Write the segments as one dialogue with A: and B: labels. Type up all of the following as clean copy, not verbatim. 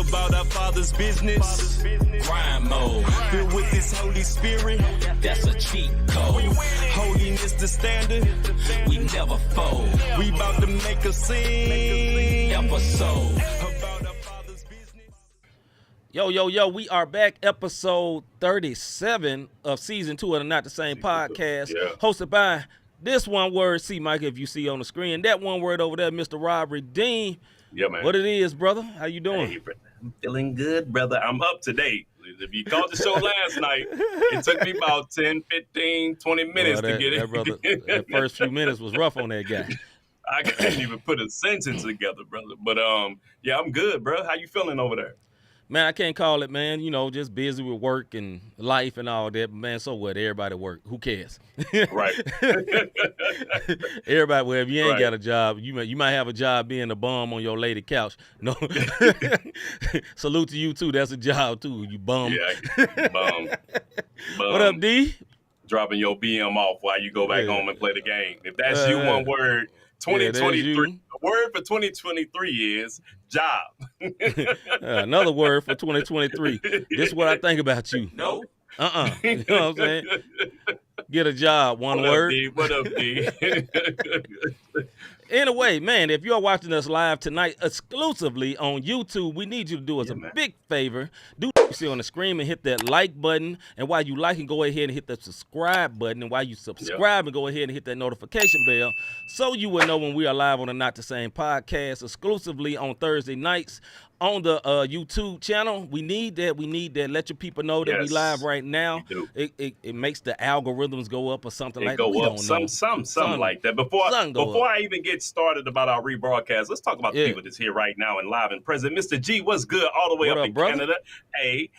A: about our Father's business. Grind mode, filled with this Holy Spirit. That's a cheat code. Holiness the standard. We never fold. We about to make a scene episode about our Father's business.
B: Yo, we are back, episode 37 of season 2 of the Not the Same Podcast, hosted by this one word, C-Micah, if you see on the screen. That one word over there, Mr. Rob Redeem.
C: Yeah, man.
B: What it is, brother? How you doing?
C: Hey, I'm feeling good, brother. I'm up to date. If you caught the show last night, it took me about 10, 15, 20 minutes to get it.
B: Brother, that first few minutes was rough on that guy.
C: I couldn't even put a sentence together, brother. But, yeah, I'm good, bro. How you feeling over there?
B: Man, I can't call it, man. You know, just busy with work and life and all that. But, man, so what? Everybody work. Who cares?
C: Right.
B: Everybody, well, if you ain't got a job, you might have a job being a bum on your lady couch. No. Salute to you, too. That's a job, too. You bum.
C: Yeah, bum.
B: What up, D?
C: Dropping your BM off while you go back home and play the game. If that's you, one word, 2023. The word for 2023 is job.
B: Another word for 2023. This is what I think about you.
C: No.
B: You know what I'm saying? Get a job, one word.
C: What up, D?
B: Anyway, man, if you're watching us live tonight exclusively on YouTube, we need you to do us a big favor. Do what you see on the screen and hit that like button. And while you like, and go ahead and hit the subscribe button. And while you subscribe, and go ahead and hit that notification bell so you will know when we are live on the Not the Same Podcast exclusively on Thursday nights on the YouTube channel. We need that. Let your people know that we live right now. It makes the algorithms go up or something like that.
C: Go up, something like that. Before I even get started about our rebroadcast, let's talk about the people that's here right now and live and present. Mr. G, what's good? All the way up in Canada. Hey,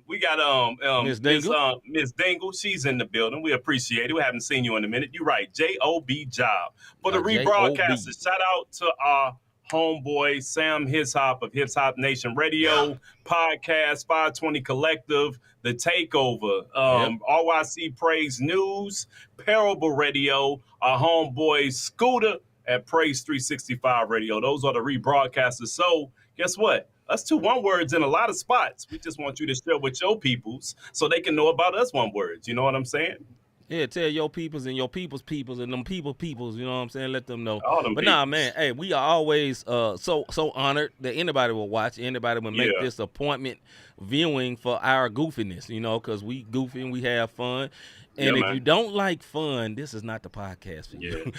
C: we got Miss Dingle. She's in the building. We appreciate it. We haven't seen you in a minute. You're right. J-O-B job. For the rebroadcasters, shout out to our homeboy Sam Hishop of Hip Hop Nation Radio, Podcast 520 Collective, The Takeover, RYC Praise News, Parable Radio, our homeboy Scooter at Praise 365 Radio. Those are the rebroadcasters. So guess what? Us two one words in a lot of spots. We just want you to share with your peoples so they can know about us one words. You know what I'm saying?
B: Yeah, tell your peoples and your peoples and them peoples, you know what I'm saying? Let them know.
C: But
B: nah, man, hey, we are always so honored that anybody will watch, anybody will make this appointment viewing for our goofiness, you know, because we goofy and we have fun. And if you don't like fun, this is not the podcast for you.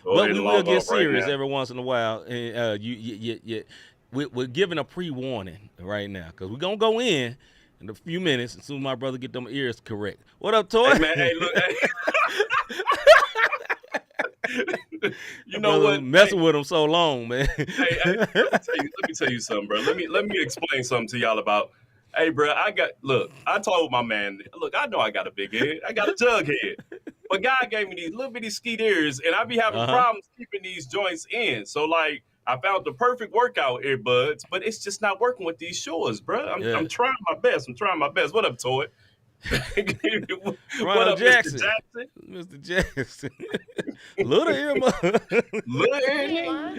B: But we will get serious every once in a while. And we're giving a pre-warning right now because we're going to go in a few minutes as soon as my brother get them ears correct. What up, Toy?
C: Hey, man, hey, look. Hey. You know what?
B: Messing with him so long, man.
C: Let me tell you something, bro. Let me explain something to y'all about. Hey, bro, I told my man, look, I know I got a big head. I got a jug head. But God gave me these little bitty skeet ears, and I be having problems keeping these joints in. So, like, I found the perfect workout earbuds, but it's just not working with these shores, bro. I'm trying my best. What up, Toy? What up,
B: Jackson?
C: Mr.
B: Jackson. Little earbud.
C: Little ear.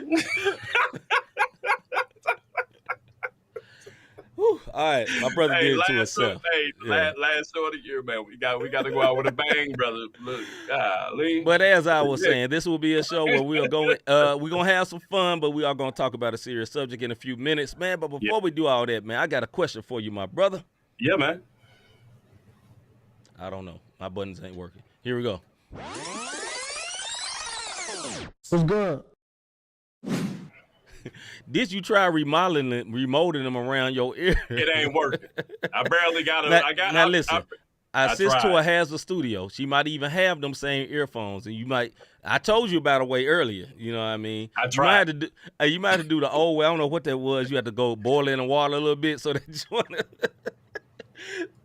B: All right, my brother did it to himself.
C: Last show of the year, man. We got to go out with a bang, brother. Look, golly.
B: But as I was saying, this will be a show where we're gonna have some fun, but we are gonna talk about a serious subject in a few minutes, man. But before we do all that, man, I got a question for you, my brother.
C: Yeah, man.
B: I don't know. My buttons ain't working. Here we go.
D: What's good?
B: Did you try remolding them around your ear?
C: It ain't working. I barely got it.
B: Now listen, our sister has a studio. She might even have them same earphones, and I told you about a way earlier. You know what I mean?
C: I tried.
B: You might have to do the old way. I don't know what that was. You had to go boil it in water a little bit so that you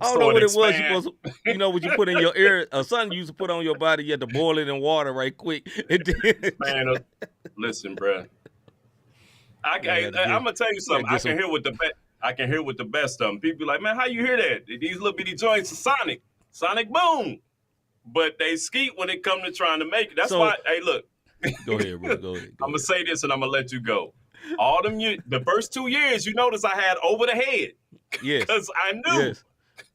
B: I don't know what it was. You know what you put in your ear, or something you used to put on your body. You had to boil it in water right quick.
C: Man, listen, bro. I'm gonna tell you something. I can hear with the best of them. People be like, man, how you hear that? These little bitty joints are sonic boom. But they skeet when it comes to trying to make it. That's why. Hey, look.
B: Go ahead, bro. Go ahead.
C: I'm gonna say this and I'm gonna let you go. The first 2 years, you notice I had over the head.
B: Yes.
C: Because I knew. Yes.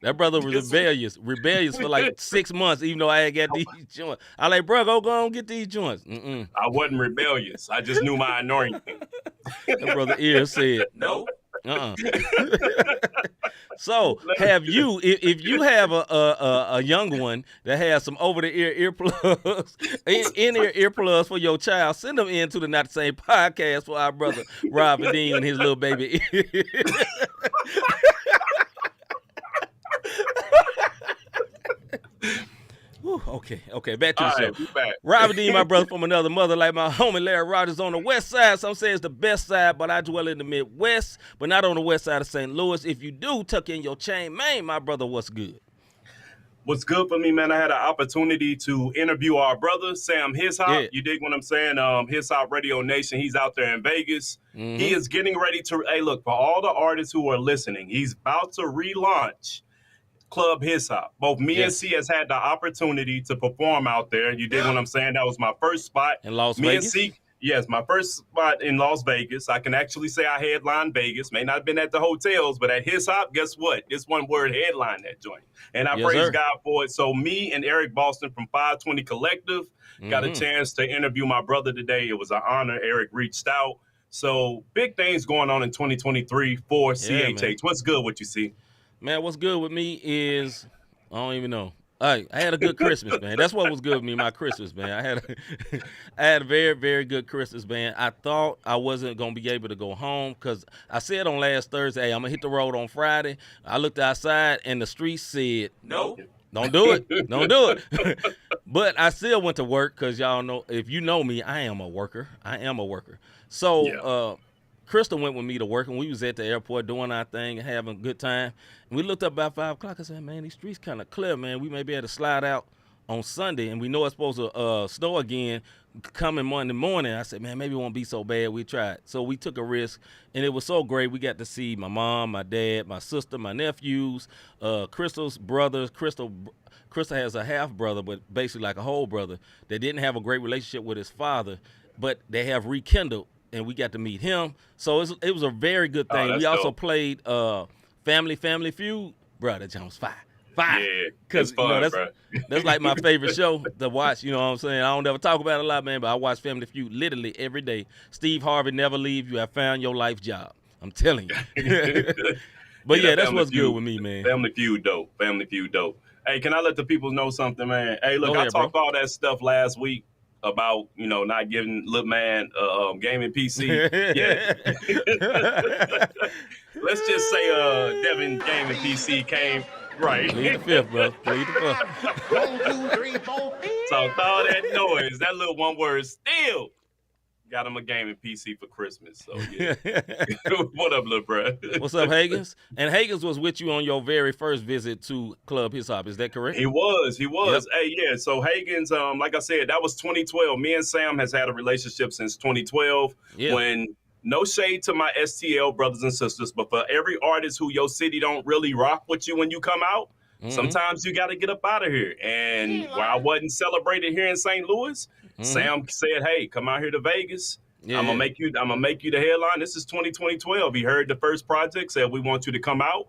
B: That brother was rebellious for like 6 months, even though I had got these joints. I like, bro, go on get these joints.
C: I wasn't rebellious. I just knew my anointing.
B: That brother ear said, no. So have you, if you have a young one that has some over-the-ear earplugs, in-ear earplugs for your child, send them into the Not the Same podcast for our brother Rob Dean and his little baby. Okay, back to the show. Robert Dean, my brother from another mother, like my homie Larry Rogers on the west side. Some say it's the best side, but I dwell in the Midwest, but not on the west side of St. Louis. If you do, tuck in your chain, man, my brother, what's good?
C: What's good for me, man? I had an opportunity to interview our brother, Sam Hishop. Yeah. You dig what I'm saying? Hishop Radio Nation, he's out there in Vegas. Mm-hmm. He is getting ready to, hey, look, for all the artists who are listening, he's about to relaunch Club Hishop. Both me and C has had the opportunity to perform out there. You dig what I'm saying? That was my first spot.
B: In Las Vegas?
C: And C, yes, my first spot in Las Vegas. I can actually say I headlined Vegas. May not have been at the hotels, but at Hishop, guess what? This one word headline that joint. And I praise God for it. So me and Eric Boston from 520 Collective got a chance to interview my brother today. It was an honor. Eric reached out. So big things going on in 2023 for CHH. Man. What's good with you, C?
B: Man, what's good with me is, I don't even know. I had a good Christmas, man. That's what was good with me, my Christmas, man. I had a very, very good Christmas, man. I thought I wasn't going to be able to go home because I said on last Thursday, hey, I'm going to hit the road on Friday. I looked outside and the street said, no, don't do it. Don't do it. But I still went to work because y'all know, if you know me, I am a worker. So, Crystal went with me to work, and we was at the airport doing our thing and having a good time. And we looked up about 5 o'clock. I said, man, these streets kind of clear, man. We may be able to slide out on Sunday, and we know it's supposed to snow again coming Monday morning. I said, man, maybe it won't be so bad. We tried. So we took a risk, and it was so great. We got to see my mom, my dad, my sister, my nephews, Crystal's brothers. Crystal has a half-brother, but basically like a whole brother that didn't have a great relationship with his father, but they have rekindled. And we got to meet him. So it was a very good thing. We also played Family Feud. Bro, that jam was fire. Yeah,
C: because
B: that's like my favorite show to watch. You know what I'm saying? I don't ever talk about it a lot, man, but I watch Family Feud literally every day. Steve Harvey never leave. You have found your life job. I'm telling you. But yeah, that's what's good with me, man.
C: Family Feud dope. Hey, can I let the people know something, man? Hey, look, I talked all that stuff last week about, not giving little man gaming PC. Yeah. Let's just say Devin gaming PC came right.
B: Plead the fifth, bro. Plead the fifth.
C: 1, 2, 3, 4. Talked all that noise. That little one word still got him a gaming PC for Christmas. So yeah. What up, little bro?
B: What's up, Hagens? And Hagens was with you on your very first visit to Club Hishop. Is that correct?
C: He was.
B: Yep.
C: Hey, yeah. So Hagens, like I said, that was 2012. Me and Sam has had a relationship since 2012. Yeah. When no shade to my STL brothers and sisters, but for every artist who your city don't really rock with you when you come out, sometimes you got to get up out of here. And while I wasn't celebrated here in St. Louis, Sam said, hey, come out here to Vegas. Yeah. I'm gonna make you the headline. This is 2012. He heard the first project, said we want you to come out.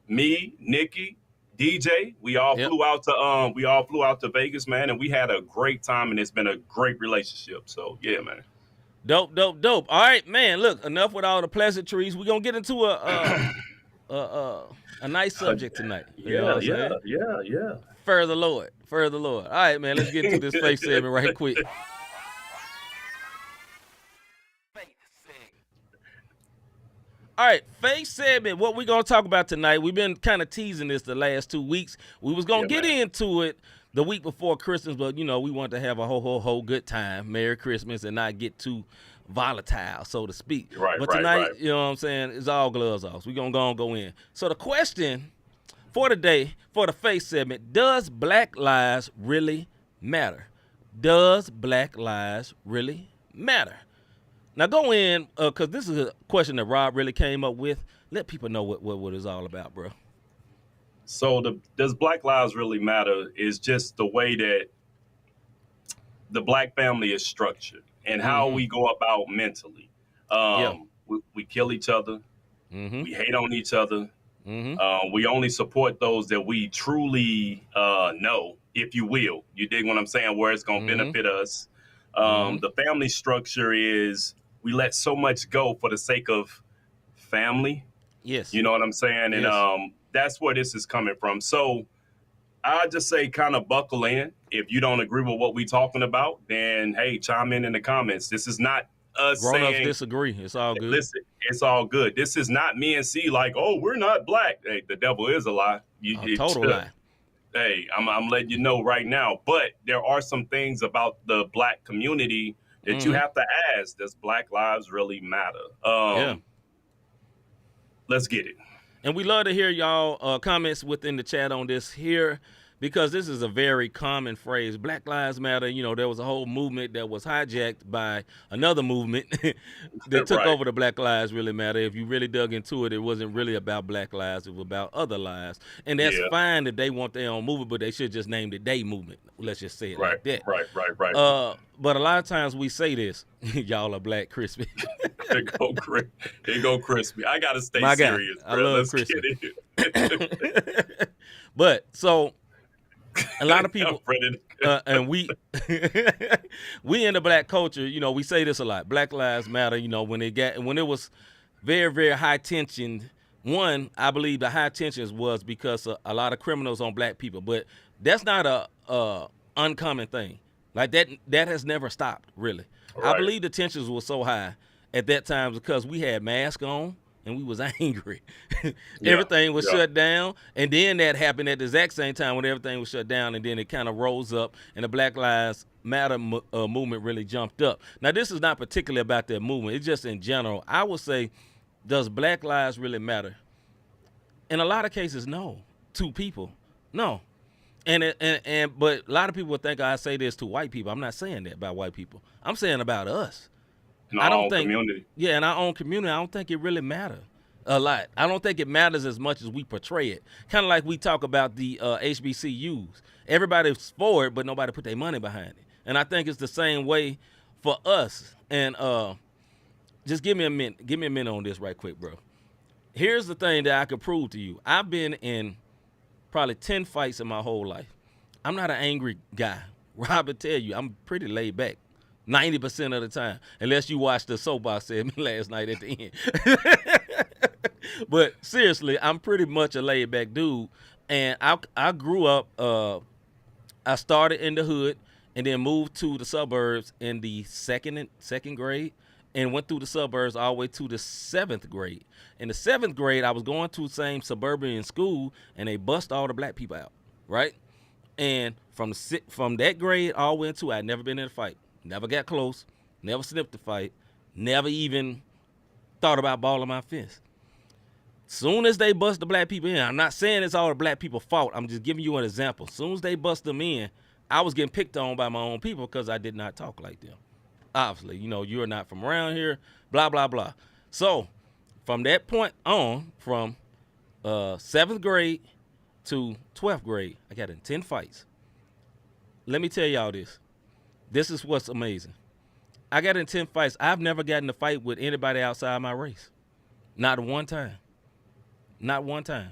C: Me, Nikki, DJ, we all flew out to Vegas, man, and we had a great time, and it's been a great relationship. So yeah, man.
B: Dope. All right, man. Look, enough with all the pleasantries. We're gonna get into a nice subject tonight.
C: Yeah.
B: Further the Lord. All right, man. Let's get into this faith segment right quick. All right, faith segment. What we're gonna talk about tonight? We've been kind of teasing this the last 2 weeks. We was gonna get into it the week before Christmas, but we wanted to have a whole good time. Merry Christmas and not get too volatile, so to speak. But tonight, you know what I'm saying, it's all gloves off. We're going to go in. So the question for today, for the faith segment, does Black lives really matter? Does Black lives really matter? Now go in, because this is a question that Rob really came up with. Let people know what it's all about, bro.
C: So does Black lives really matter is just the way that the Black family is structured and how we go about mentally. We kill each other.
B: Mm-hmm.
C: We hate on each other.
B: Mm-hmm.
C: We only support those that we truly know, if you will. You dig what I'm saying? Where it's going to benefit us. The family structure is we let so much go for the sake of family.
B: Yes.
C: You know what I'm saying?
B: Yes.
C: And that's where this is coming from. So I just say kind of buckle in. If you don't agree with what we're talking about, then, hey, chime in the comments. This is not us
B: Grown-ups
C: saying
B: disagree. It's all good.
C: Listen, it's all good. This is not me and C like, oh, we're not black. Hey, the devil is a lie.
B: Total lie.
C: Hey, I'm letting you know right now. But there are some things about the black community that you have to ask. Does Black lives really matter? Let's get it.
B: And we love to hear y'all comments within the chat on this here, because this is a very common phrase. Black Lives Matter. You know, there was a whole movement that was hijacked by another movement that took over the Black Lives Really Matter. If you really dug into it, it wasn't really about Black lives. It was about other lives. And that's fine that they want their own movement, but they should just name it They Movement. Let's just say it like that.
C: Right.
B: But a lot of times we say this, y'all are black crispy.
C: There go crispy. I got to stay serious, bro.
B: I love
C: Let's
B: crispy.
C: get it.
B: But, so... a lot of people, and we in the black culture, you know, we say this a lot. Black Lives Matter. You know, when it was very, very high tension. One, I believe the high tensions was because a lot of criminals on black people, but that's not a uncommon thing. Like that has never stopped, really. Right. I believe the tensions were so high at that time because we had masks on. And we was angry. Everything was shut down. And then that happened at the exact same time when everything was shut down. And then it kind of rose up. And the Black Lives Matter movement really jumped up. Now, this is not particularly about that movement. It's just in general. I would say, does Black lives really matter? In a lot of cases, no. To people, no. But a lot of people would think I say this to white people. I'm not saying that about white people. I'm saying about us.
C: In our own community.
B: Yeah, in our own community, I don't think it really matters a lot. I don't think it matters as much as we portray it. Kind of like we talk about the HBCUs. Everybody's for it, but nobody put their money behind it. And I think it's the same way for us. And just give me a minute. Give me a minute on this right quick, bro. Here's the thing that I could prove to you. I've been in probably 10 fights in my whole life. I'm not an angry guy. Rob would tell you, I'm pretty laid back. 90% of the time, unless you watched the soapbox segment last night at the end. But seriously, I'm pretty much a laid back dude. And I grew up, I started in the hood and then moved to the suburbs in the second grade and went through the suburbs all the way to the 7th grade. In the 7th grade, I was going to the same suburban school and they bust all the black people out, right? And from that grade all the way into, I'd never been in a fight. Never got close, never snipped the fight, never even thought about balling my fist. Soon as they bust the black people in, I'm not saying it's all the black people's fault. I'm just giving you an example. Soon as they bust them in, I was getting picked on by my own people because I did not talk like them. Obviously, you know, you're not from around here, blah, blah, blah. So from that point on, from 7th grade to 12th grade, I got in 10 fights. Let me tell y'all this. This is what's amazing. I got in 10 fights. I've never gotten in a fight with anybody outside my race. Not one time. Not one time.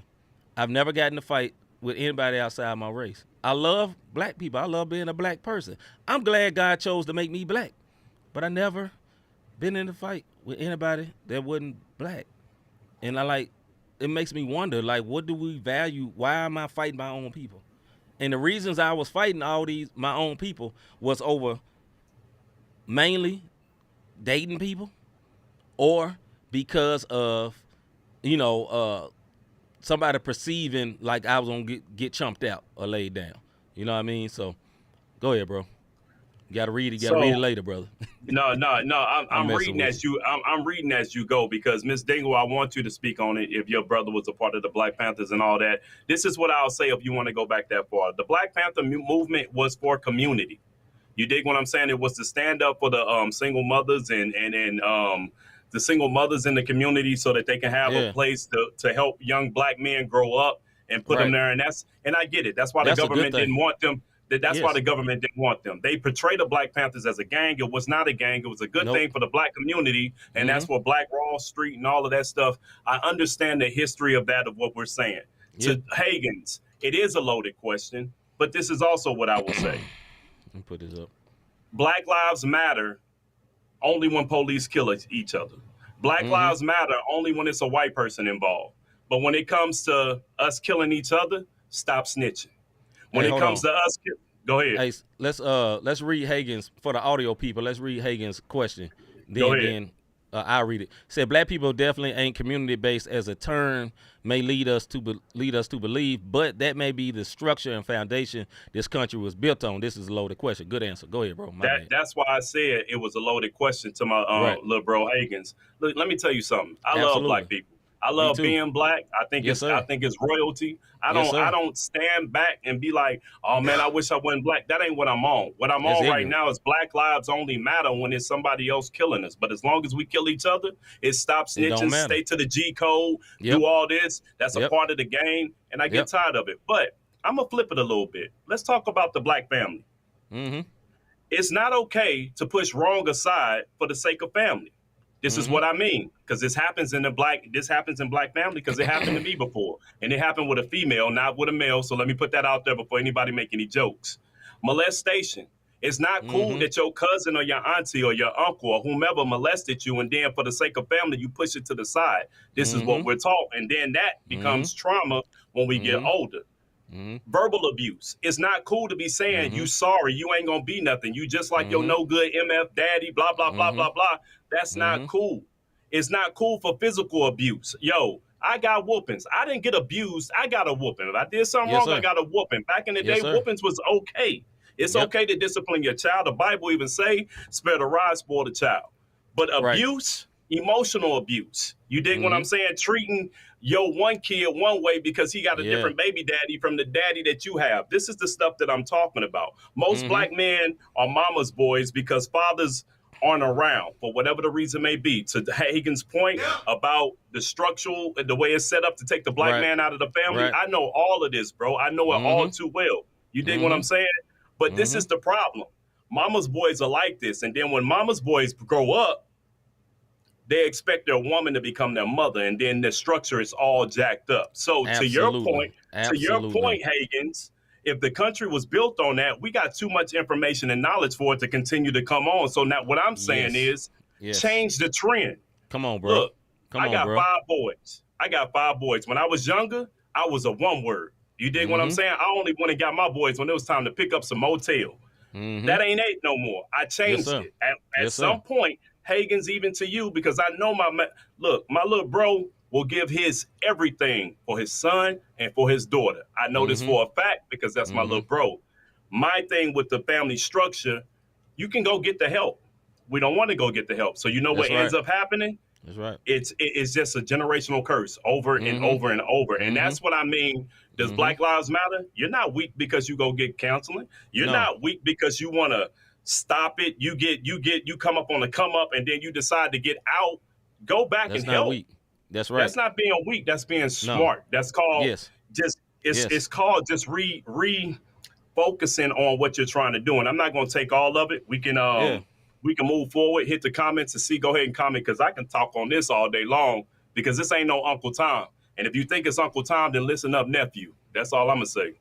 B: I've never gotten in a fight with anybody outside my race. I love black people. I love being a black person. I'm glad God chose to make me black. But I never been in a fight with anybody that wasn't black. And it makes me wonder, what do we value? Why am I fighting my own people? And the reasons I was fighting my own people was over mainly dating people or because of, somebody perceiving like I was going to get chumped out or laid down. You know what I mean? So go ahead, bro. You got to read it. You got to read it later, brother.
C: No. I'm reading as you. I'm reading as you go because Miss Dingle, I want you to speak on it. If your brother was a part of the Black Panthers and all that, this is what I'll say. If you want to go back that far, the Black Panther movement was for community. You dig what I'm saying? It was to stand up for the single mothers and the single mothers in the community so that they can have a place to help young black men grow up and put them there. And I get it. That's why the government didn't want them. That's why the government didn't want them. They portrayed the Black Panthers as a gang. It was not a gang. It was a good thing for the Black community, and that's for Black Wall Street and all of that stuff. I understand the history of that, of what we're saying. To Hagen's, it is a loaded question, but this is also what I will say.
B: Let me put this up. Black
C: lives matter only when police kill each other. Black lives matter only when it's a white person involved. But when it comes to us killing each other, stop snitching. When it comes to us, go ahead.
B: Hey, let's read Hagen's, for the audio people. Let's read Hagen's question. Then I'll read it. Said Black people definitely ain't community based, as a term may lead us to believe, but that may be the structure and foundation this country was built on. This is a loaded question. Good answer. Go ahead, bro.
C: That's why I said it was a loaded question to my little bro Hagen's. Look, let me tell you something. I love Black people. I love being Black. I think it's royalty. I don't stand back and be like, oh man, I wish I wasn't Black. That ain't what I'm on. What I'm on right now is Black lives only matter when it's somebody else killing us. But as long as we kill each other, it stops snitching, stay to the G code, do all this. That's a part of the game. And I get tired of it. But I'm gonna flip it a little bit. Let's talk about the Black family. It's not okay to push wrong aside for the sake of family. This is what I mean, because this happens in Black family, because it happened to me before, and it happened with a female, not with a male. So let me put that out there before anybody make any jokes. Molestation. It's not cool that your cousin or your auntie or your uncle or whomever molested you, and then for the sake of family, you push it to the side. This is what we're taught, and then that becomes trauma when we get older. Verbal abuse. It's not cool to be saying you sorry, you ain't gonna be nothing. You just like your no good MF daddy, blah, blah, blah, blah, blah. That's not cool. It's not cool for physical abuse. Yo, I got whoopings. I didn't get abused. I got a whooping. If I did something wrong, I got a whooping. Back in the day, whoopings was okay. It's okay to discipline your child. The Bible even say, spare the rod, spoil the child. But abuse, emotional abuse. You dig what I'm saying? Treating your one kid one way because he got a different baby daddy from the daddy that you have. This is the stuff that I'm talking about. Most Black men are mama's boys because fathers aren't around for whatever the reason may be. To Hagen's point about the structural, the way it's set up to take the Black man out of the family, I know all of this, bro. I know it all too well. You dig what I'm saying? But this is the problem. Mama's boys are like this. And then when mama's boys grow up, they expect their woman to become their mother, and then the structure is all jacked up. So to your point, Hagen's, if the country was built on that, we got too much information and knowledge for it to continue to come on. So now what I'm saying is change the trend.
B: Come on, bro.
C: Look, I got 5 boys. When I was younger, I was a one word. You dig what I'm saying? I only went and got my boys when it was time to pick up some motel. That ain't it no more. I changed it. At some point, Hagen's, even to you, because I know my little bro will give his everything for his son and for his daughter. I know this for a fact because that's my little bro. My thing with the family structure, you can go get the help. We don't want to go get the help. So you know what ends up happening?
B: That's right.
C: It's just a generational curse over and over and over. And that's what I mean. Does Black Lives Matter? You're not weak because you go get counseling. You're not weak because you want to stop it. You come up on the come up and then you decide to get out. Go back and help.
B: Weak. That's right.
C: That's not being weak. That's being smart. That's called it's called just refocusing on what you're trying to do. And I'm not going to take all of it. We can move forward, hit the comments and see. Go ahead and comment, because I can talk on this all day long, because this ain't no Uncle Tom. And if you think it's Uncle Tom, then listen up, nephew. That's all I'm going to say.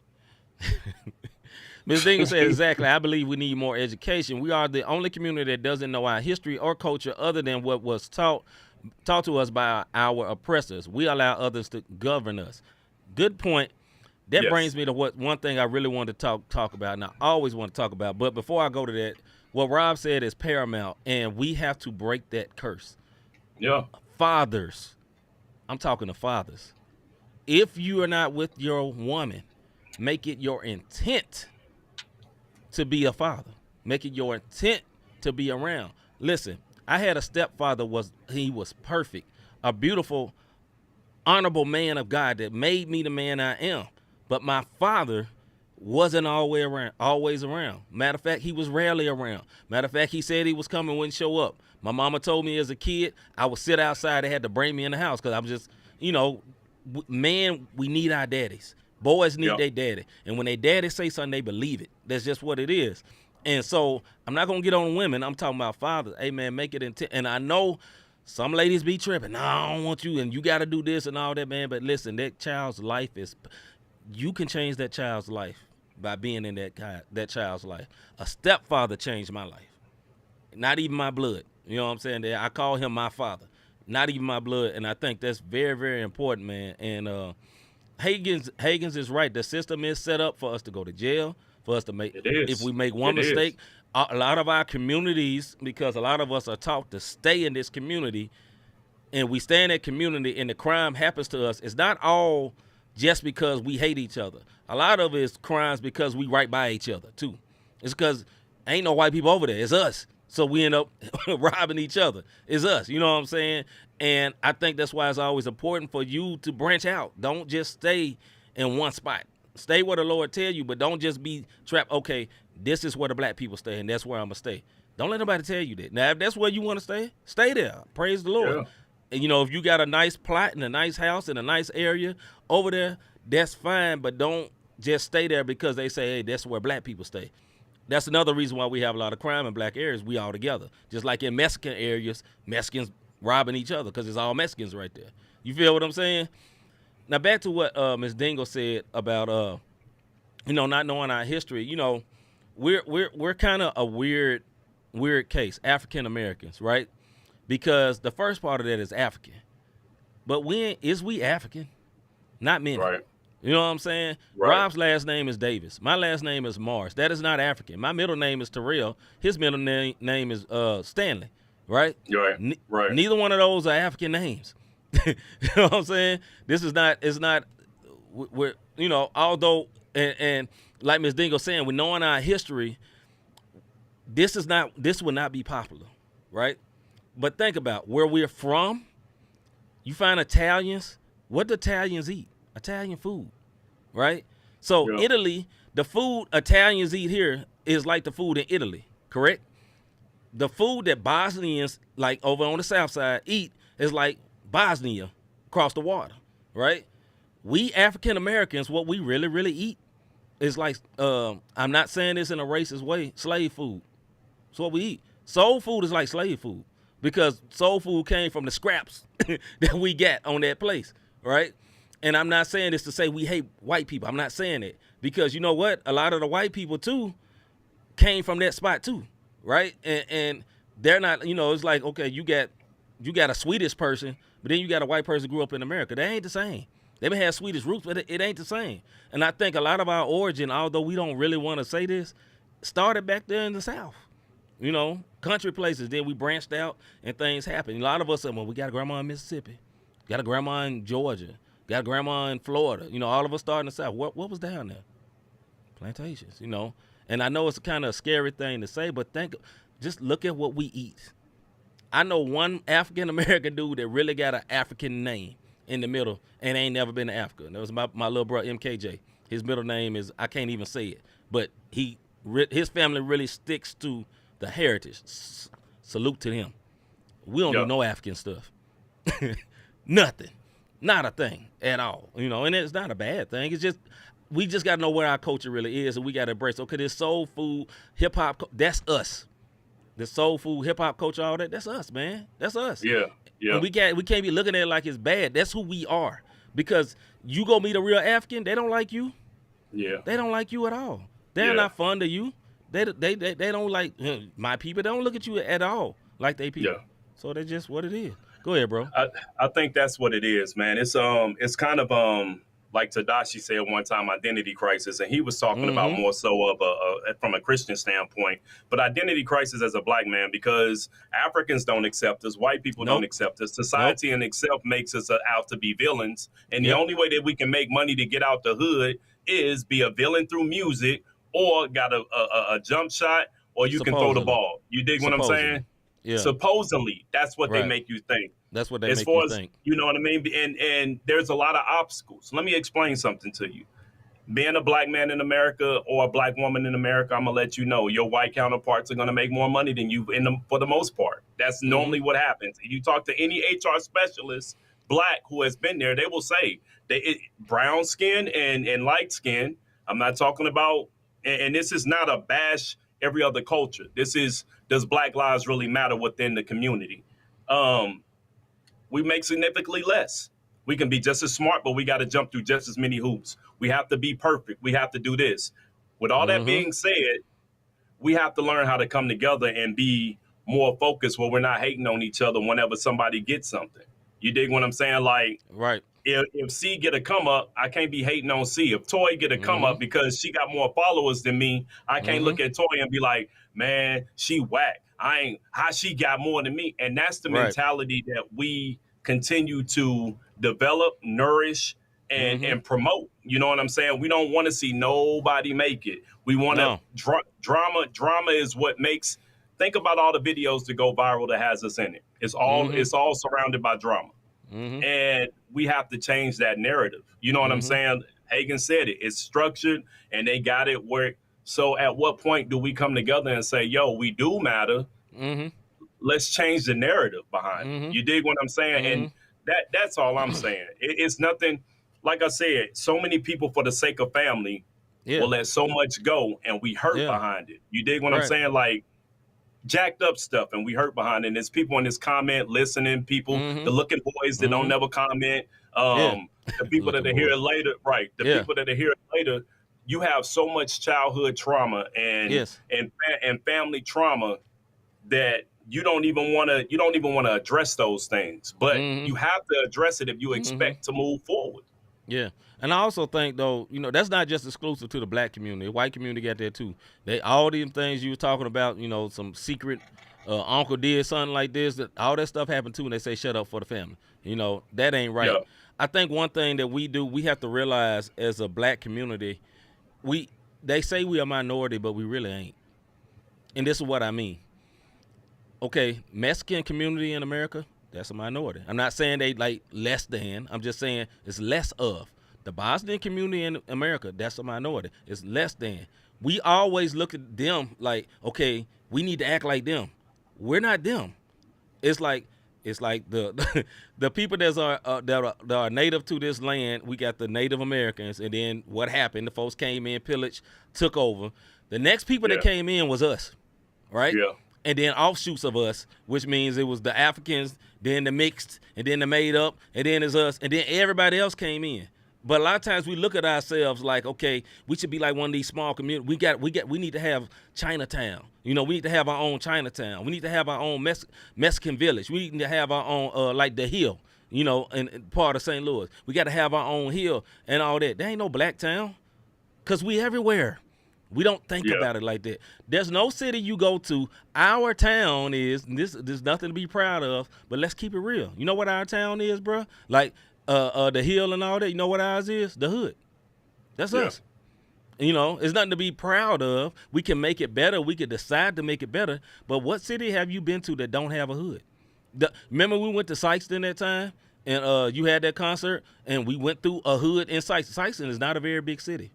B: Ms. Dingle said exactly. I believe we need more education. We are the only community that doesn't know our history or culture other than what was taught to us by our oppressors. We allow others to govern us. Good point. That brings me to one thing I really wanted to talk about, and I always want to talk about. But before I go to that, what Rob said is paramount, and we have to break that curse.
C: Yeah.
B: Fathers. I'm talking to fathers. If you are not with your woman, make it your intent to be a father. Make it your intent to be around. Listen, I had a stepfather, he was perfect, a beautiful, honorable man of God that made me the man I am. But my father wasn't always around. Matter of fact, he was rarely around. Matter of fact, he said he was coming, wouldn't show up. My mama told me as a kid, I would sit outside. They had to bring me in the house because I was just, man, we need our daddies. Boys need their daddy. And when their daddy say something, they believe it. That's just what it is. And so I'm not going to get on women. I'm talking about fathers. Hey, man, make it and I know some ladies be tripping. No, I don't want you, and you got to do this and all that, man. But listen, that child's life you can change that child's life by being in that child's life. A stepfather changed my life. Not even my blood. You know what I'm saying? I call him my father. Not even my blood. And I think that's very, very important, man. And Hagens is right. The system is set up for us to go to jail, for us to make, if we make one mistake, a lot of our communities, because a lot of us are taught to stay in this community, and we stay in that community and the crime happens to us, it's not all just because we hate each other. A lot of it is crimes because we right by each other, too. It's because ain't no white people over there. It's us. So we end up robbing each other. It's us. You know what I'm saying? And I think that's why it's always important for you to branch out. Don't just stay in one spot. Stay where the Lord tell you, but don't just be trapped. Okay, this is where the black people stay, and that's where I'm going to stay. Don't let nobody tell you that. Now, if that's where you want to stay, stay there. Praise the Lord. Yeah. And, if you got a nice plot and a nice house in a nice area over there, that's fine, but don't just stay there because they say, hey, that's where black people stay. That's another reason why we have a lot of crime in black areas. We all together. Just like in Mexican areas, Mexicans robbing each other because it's all Mexicans right there. You feel what I'm saying? Now, back to what Ms. Dingle said about, not knowing our history. We're kind of a weird case, African Americans, right? Because the first part of that is African. But is we African? Not many.
C: Right.
B: You know what I'm saying? Right. Rob's last name is Davis. My last name is Morris. That is not African. My middle name is Terrell. His middle name is Stanley. Right?
C: Right.
B: Neither one of those are African names. You know what I'm saying? This is not. It's not. We're although and like Ms. Dingle saying, we knowing our history, this would not be popular, right? But think about where we're from. You find Italians. What do Italians eat? Italian food, right? So Italy, the food Italians eat here is like the food in Italy, correct? The food that Bosnians, like over on the south side, eat is like Bosnia across the water, right? We African Americans, what we really, really eat is like, I'm not saying this in a racist way, slave food. It's what we eat. Soul food is like slave food because soul food came from the scraps that we got on that place, right? And I'm not saying this to say we hate white people. I'm not saying it because you know what? A lot of the white people too came from that spot too, right? And they're not, it's like, okay, you got a Swedish person, but then you got a white person who grew up in America. They ain't the same. They may have Swedish roots, but it ain't the same. And I think a lot of our origin, although we don't really want to say this, started back there in the South. Country places. Then we branched out and things happened. A lot of us said, well, we got a grandma in Mississippi, got a grandma in Georgia, got a grandma in Florida. All of us started in the South. What was down there? Plantations, And I know it's kind of a scary thing to say, but just look at what we eat. I know one African-American dude that really got an African name in the middle and ain't never been to Africa. And that was my little brother, MKJ. His middle name is, I can't even say it, but his family really sticks to the heritage. Salute to him. We don't do no African stuff. Nothing. Not a thing at all, and it's not a bad thing. It's just, we just got to know where our culture really is, and we got to embrace. Okay, this soul food, hip hop, that's us. The soul food, hip hop culture, all that, that's us, man. That's us.
C: Yeah.
B: And we can't be looking at it like it's bad. That's who we are. Because you go meet a real African, they don't like you.
C: Yeah.
B: They don't like you at all. They're not fond of you. They don't like my people. They don't look at you at all like they people. Yeah. So that's just what it is. Go ahead, bro.
C: I think that's what it is, man. It's kind of like Tadashi said one time, identity crisis, and he was talking about more so of from a Christian standpoint, but identity crisis as a black man, because Africans don't accept us, white people don't accept us, society in itself makes us out to be villains, and the only way that we can make money to get out the hood is be a villain through music, or got a jump shot, or you can throw the ball. You dig what I'm saying?
B: Yeah.
C: Supposedly, that's what they make you think.
B: That's what they make you think.
C: You know what I mean? And there's a lot of obstacles. Let me explain something to you. Being a black man in America or a black woman in America, I'm going to let you know your white counterparts are going to make more money than you for the most part. That's normally what happens. You talk to any HR specialist, Black who has been there, they will say brown skin and light skin. I'm not talking about, and this is not a bash every other culture. This is, does Black lives really matter within the community? We make significantly less. We can be just as smart, but we got to jump through just as many hoops. We have to be perfect. We have to do this. With all that being said, we have to learn how to come together and be more focused where we're not hating on each other whenever somebody gets something. You dig what I'm saying? Like,
B: right.
C: If C get a come up, I can't be hating on C. If Toy get a come up because she got more followers than me, I can't look at Toy and be like, man, she whack. How she got more than me. And that's the mentality that we continue to develop, nourish, and promote. You know what I'm saying? We don't want to see nobody make it. We want to drama. Drama is what makes. Think about all the videos that go viral that has us in it. It's all surrounded by drama. And we have to change that narrative. You know what I'm saying? Hagen said it. It's structured and they got it where. So at what point do we come together and say, yo, we do matter. Let's change the narrative behind it. You dig what I'm saying? And that's all I'm saying. It's nothing. Like I said, so many people for the sake of family will let so much go and we hurt behind it. You dig what I'm saying? Like, jacked up stuff and we hurt behind it. And there's people in this comment listening, people, the looking boys that don't never comment, the people that are here later, right? The people that are here later, you have so much childhood trauma and family trauma that you don't even want to address those things. But you have to address it if you expect to move forward.
B: Yeah. And I also think, though, you know, that's not just exclusive to the Black community. The white community got there, too. All these things you were talking about, you know, some secret uncle did something like this, all that stuff happened, too, and they say shut up for the family. You know, that ain't right. Yeah. I think one thing that we do, we have to realize as a Black community, they say we are a minority, but we really ain't. And this is what I mean. Okay, Mexican community in America, that's a minority. I'm not saying they like less than. I'm just saying it's less of. The Bosnian community in America, that's a minority. It's less than. We always look at them like, okay, we need to act like them. We're not them. It's like the the people that are native to this land. We got the Native Americans, and then what happened? The folks came in, pillaged, took over. The next people that came in was us, right? Yeah. And then offshoots of us, which means it was the Africans, then the mixed, and then the made up, and then it's us, and then everybody else came in. But a lot of times we look at ourselves like, okay, we should be like one of these small communities. We need to have Chinatown. You know, we need to have our own Chinatown. We need to have our own Mexican village. We need to have our own, like the Hill, you know, in part of St. Louis. We got to have our own Hill and all that. There ain't no Black town because we everywhere. We don't think about it like that. There's no city you go to. Our town is, there's nothing to be proud of, but let's keep it real. You know what our town is, bro? Like the Hill and all that. You know what ours is? The hood. That's us. You know, it's nothing to be proud of. We can make it better. We can decide to make it better. But what city have you been to that don't have a hood? Remember we went to Sykeston that time, and you had that concert, and we went through a hood in Sykeston. Sykeston is not a very big city.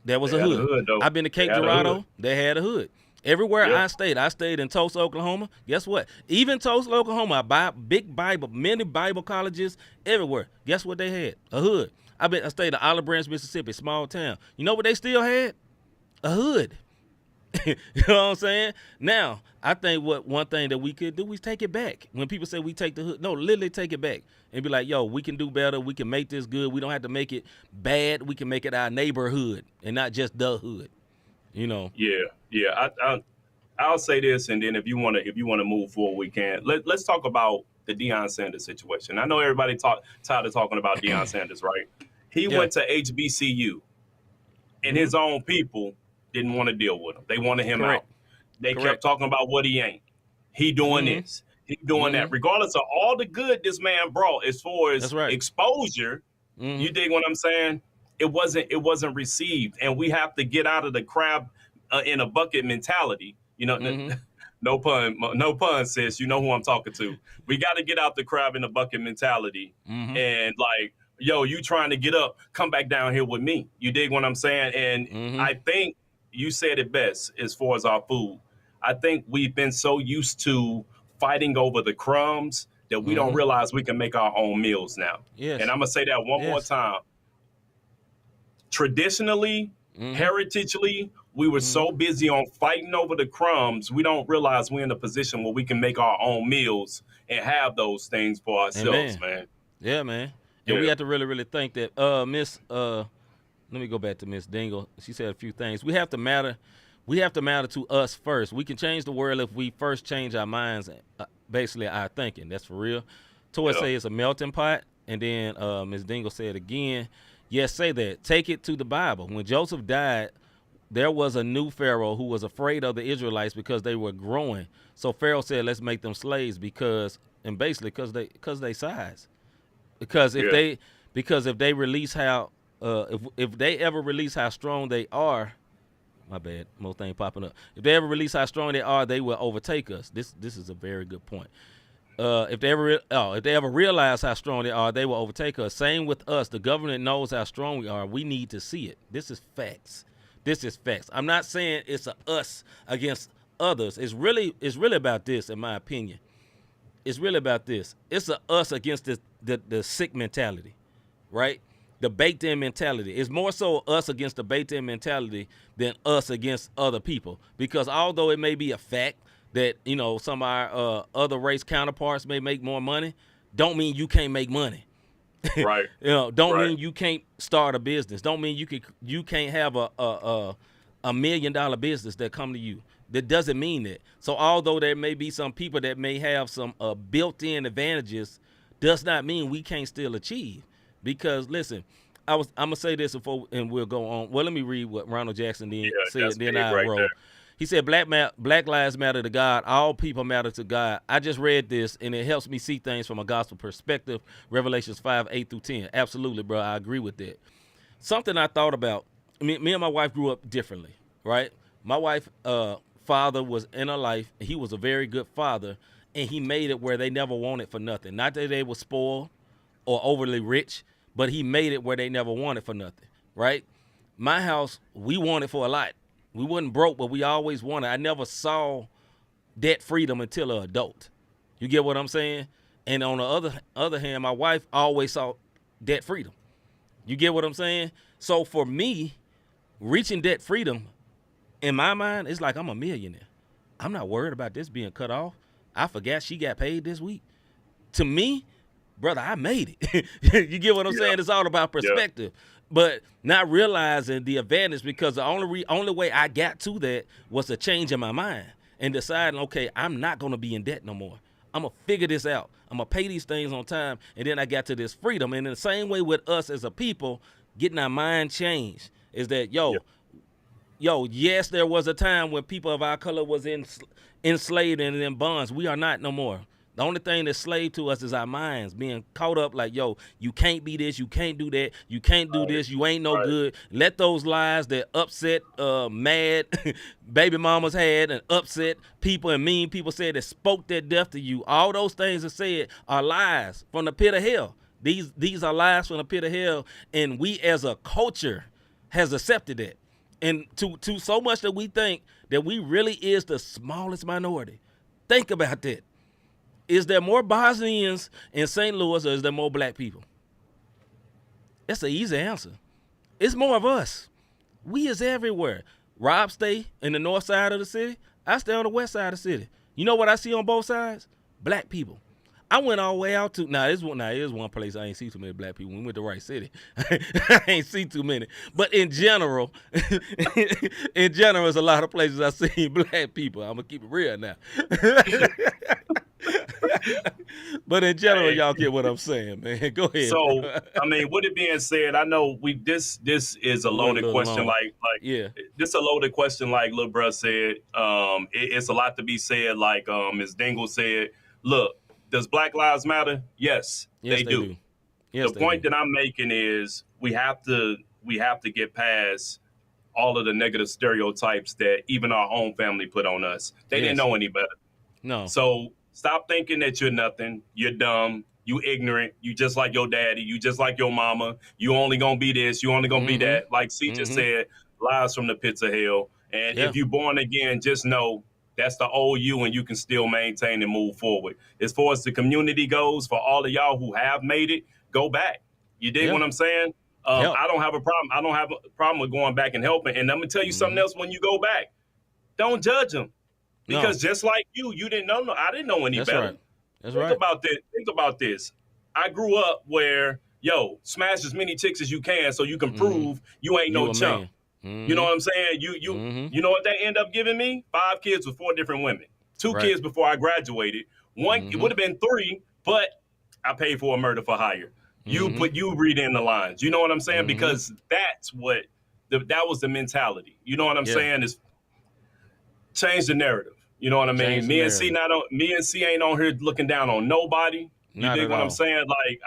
B: There was a hood. I've been to Cape Girardeau. They had a hood. Everywhere I stayed in Tulsa, Oklahoma. Guess what? Even Tulsa, Oklahoma, many Bible colleges everywhere. Guess what they had? A hood. I stayed in Olive Branch, Mississippi, small town. You know what they still had? A hood. You know what I'm saying? Now, I think one thing that we could do is take it back. When people say we take the hood, no, literally take it back and be like, yo, we can do better. We can make this good. We don't have to make it bad. We can make it our neighborhood and not just the hood. You know? Yeah. I'll say this, and then if you want to move forward, we can. Let's talk about the Deion Sanders situation. I know everybody tired of talking about Deion Sanders, right? He went to HBCU, and his own people didn't want to deal with him. They wanted him out. They kept talking about what he ain't. He doing this. He doing that. Regardless of all the good this man brought as far as exposure, you dig what I'm saying? It wasn't received. And we have to get out of the crab in a bucket mentality. You know, no pun, sis. You know who I'm talking to. We got to get out the crab in a bucket mentality. And like, yo, you trying to get up, come back down here with me. You dig what I'm saying? And I think you said it best as far as our food. I think we've been so used to fighting over the crumbs
C: that we don't realize we can make our own meals now.
B: Yes.
C: And I'm going to say that one more time. Traditionally, heritagely, we were so busy on fighting over the crumbs, we don't realize we're in a position where we can make our own meals and have those things for ourselves, man.
B: Yeah, man. And we have to really, really think that Miss let me go back to Miss Dingle. She said a few things. We have to matter to us first. We can change the world if we first change our minds, basically our thinking. That's for real. Toy say it's a melting pot. And then Miss Dingle said again, yes, say that. Take it to the Bible. When Joseph died, there was a new Pharaoh who was afraid of the Israelites because they were growing. So Pharaoh said, let's make them slaves because they size. Because if they release how if they ever release how strong they are, my bad, more thing popping up. If they ever release how strong they are, they will overtake us. This is a very good point. If they ever realize how strong they are, they will overtake us. Same with us. The government knows how strong we are. We need to see it. This is facts. I'm not saying it's a us against others. It's really about this, in my opinion. It's really about this. It's a us against the sick mentality, right? The baked-in mentality. It's more so us against the baked-in mentality than us against other people. Because although it may be a fact that, some of our other race counterparts may make more money, don't mean you can't make money.
C: Right.
B: Don't mean you can't start a business. Don't mean you can't have a $1 million business that come to you. That doesn't mean that. So although there may be some people that may have some built-in advantages, does not mean we can't still achieve. Because listen, I'm gonna say this before and we'll go on. Well, let me read what Ronald Jackson said. Then I roll. There. He said, Black lives matter to God. All people matter to God. I just read this, and it helps me see things from a gospel perspective. Revelations 5:8-10. Absolutely, bro. I agree with that. Something I thought about, me and my wife grew up differently, right? My wife, father was in her life. He was a very good father, and he made it where they never wanted for nothing. Not that they were spoiled or overly rich, but he made it where they never wanted for nothing, right? My house, we wanted for a lot. We wasn't broke, but we always wanted. I never saw debt freedom until an adult. You get what I'm saying? And on the other hand, my wife always saw debt freedom. You get what I'm saying? So for me, reaching debt freedom, in my mind, it's like I'm a millionaire. I'm not worried about this being cut off. I forgot she got paid this week. To me, brother, I made it. You get what I'm saying? It's all about perspective. But not realizing the advantage, because the only way I got to that was a change in my mind and deciding, okay, I'm not going to be in debt no more. I'm going to figure this out. I'm going to pay these things on time. And then I got to this freedom. And in the same way with us as a people, getting our mind changed is that, yes, there was a time when people of our color was enslaved and in bonds. We are not no more. The only thing that's slave to us is our minds being caught up like, you can't be this, you can't do that, you can't do this, you ain't no good. Let those lies that upset mad baby mamas had and upset people and mean people said that spoke their death to you. All those things that said are lies from the pit of hell. These are lies from the pit of hell, and we as a culture has accepted it. And to so much that we think that we really is the smallest minority. Think about that. Is there more Bosnians in St. Louis or is there more black people? That's an easy answer. It's more of us. We is everywhere. Rob stay in the north side of the city. I stay on the west side of the city. You know what I see on both sides? Black people. I went all the way out to, it is one place I ain't see too many black people. We went to Rice City. I ain't see too many. But in general, there's a lot of places I see black people. I'm going to keep it real now. But in general, y'all get what I'm saying, man. Go ahead.
C: So, with it being said, I know this is a loaded question. This is a loaded question, like Lil Bruh said. It's a lot to be said, like Ms. Dingle said. Look, does Black Lives Matter? Yes, they do. Yes, the point that I'm making is we have to get past all of the negative stereotypes that even our own family put on us. They didn't know any better. No. So stop thinking that you're nothing. You're dumb. You ignorant. You just like your daddy. You just like your mama. You only gonna be this. You only gonna be that. Like C just said, lies from the pits of hell. And if you're born again, just know That's the old you, and you can still maintain and move forward. As far as the community goes, for all of y'all who have made it, go back. You dig what I'm saying? I don't have a problem. I don't have a problem with going back and helping. And I'm gonna tell you something else. When you go back, don't judge them, because just like you didn't know. I didn't know any better.
B: Right. That's
C: Think about this. Think about this. I grew up where smash as many chicks as you can so you can prove you ain't no chump. You know what I'm saying? You know what they end up giving me? 5 kids with 4 different women. 2 kids before I graduated. One, it would have been 3, but I paid for a murder for hire. You read in the lines. You know what I'm saying? Because that's what that was the mentality. You know what I'm saying? Is change the narrative. You know what I mean? Me and C ain't on here looking down on nobody. You dig what I'm saying? Like,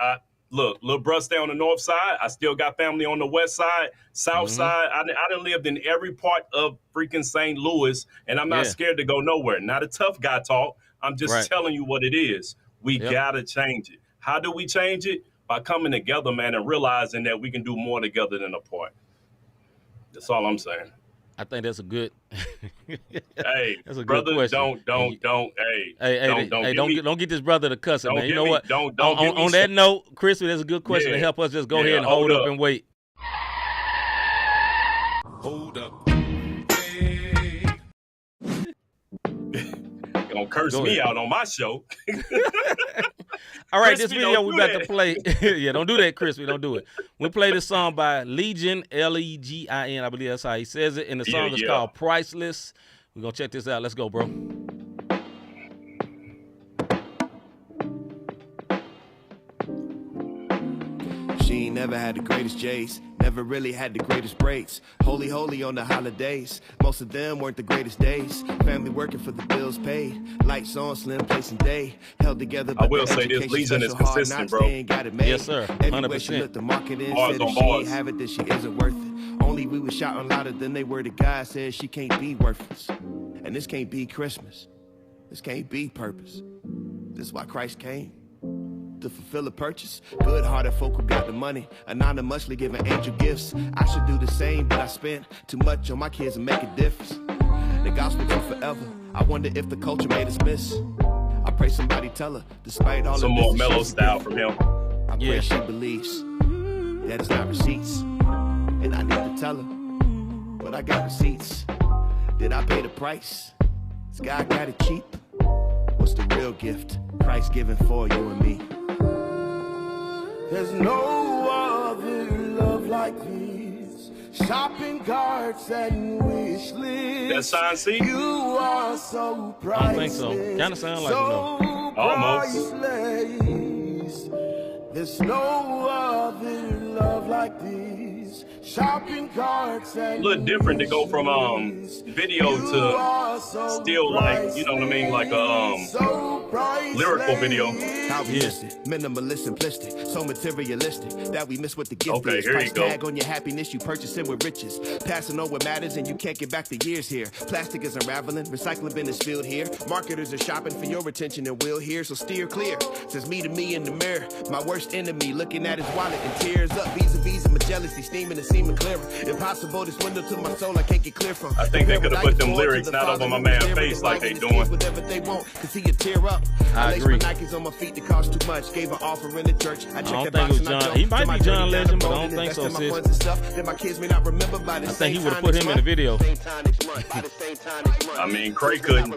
C: look, little bruh stay on the north side. I still got family on the west side, south side. I done lived in every part of freaking St. Louis, and I'm not scared to go nowhere. Not a tough guy talk. I'm just telling you what it is. We gotta change it. How do we change it? By coming together, man, and realizing that we can do more together than apart. That's all I'm saying.
B: I think that's a good.
C: Hey,
B: that's a
C: brother,
B: good question.
C: Don't
B: get this brother to cussing, man. You know what?
C: Don't
B: on that note, Crispy, that's a good question to help us just go ahead and hold up and wait.
C: Hold up. Hey. You're gonna curse me out on my show.
B: All right,
C: Crispy,
B: this video we about to play. Yeah, don't do that, Crispy. Don't do it. We play this song by Legin, Legin. I believe that's how he says it. And the song is called Priceless. We're going to check this out. Let's go, bro.
E: She ain't never had the greatest J's, never really had the greatest braids. Holy on the holidays, most of them weren't the greatest days. Family working for the bills paid, lights on, slim place and day. Held together, but
C: I will say this, Legin is consistent, bro.
B: Yes, sir, 100%.
E: She looked the market in, said if she ain't have it, then she isn't worth it. Only we was shouting louder than they were. The guy said she can't be worthless. And this can't be Christmas. This can't be purpose. This is why Christ came. To fulfill a purchase. Good-hearted folk who got the money, anonymously giving angel gifts. I should do the same, but I spent too much on my kids and make a difference. The gospel true forever. I wonder if the culture made us miss. I pray somebody tell her, despite all
C: some
E: of this,
C: more mellow style from him.
E: I pray she believes that it's not receipts, and I need to tell her, but I got receipts. Did I pay the price? This guy got it cheap. What's the real gift? Christ given for you and me. There's no other love like this. Shopping carts and wish lists.
C: That sign C?
E: You are so priceless.
B: I don't think so. Kind of sound like
E: so
C: almost.
E: Priceless. There's no other love like this. Shopping carts and
C: a little different to go from video to still like, you know what I mean, like a lyrical video.
E: How we missed it, minimalist, simplistic, so materialistic that we miss what the gift
C: okay,
E: is.
C: Here
E: Price
C: you go.
E: tag on your happiness, you purchasing with riches. Passing on what matters and you can't get back the years here. Plastic is unraveling, recycling bin is filled here. Marketers are shopping for your attention and we'll hear, so steer clear. Says me to me in the mirror, my worst enemy looking at his wallet and tears up. Vis-a-vis and my jealousy steaming and seeming clearer. Impossible, this window to my soul I can't get clear from.
C: I think they could have put them lyrics not over my man's face like they doing.
E: Whatever they want, cause he a tear up.
B: I agree.
E: My Nikes on my feet that cost too much. Gave an offer in the church. I
B: don't think it was John. He might be John Legend, but I don't think so, sis.
E: My kids may not remember by the
B: I think he would have put him in the video.
C: I mean, Craig couldn't.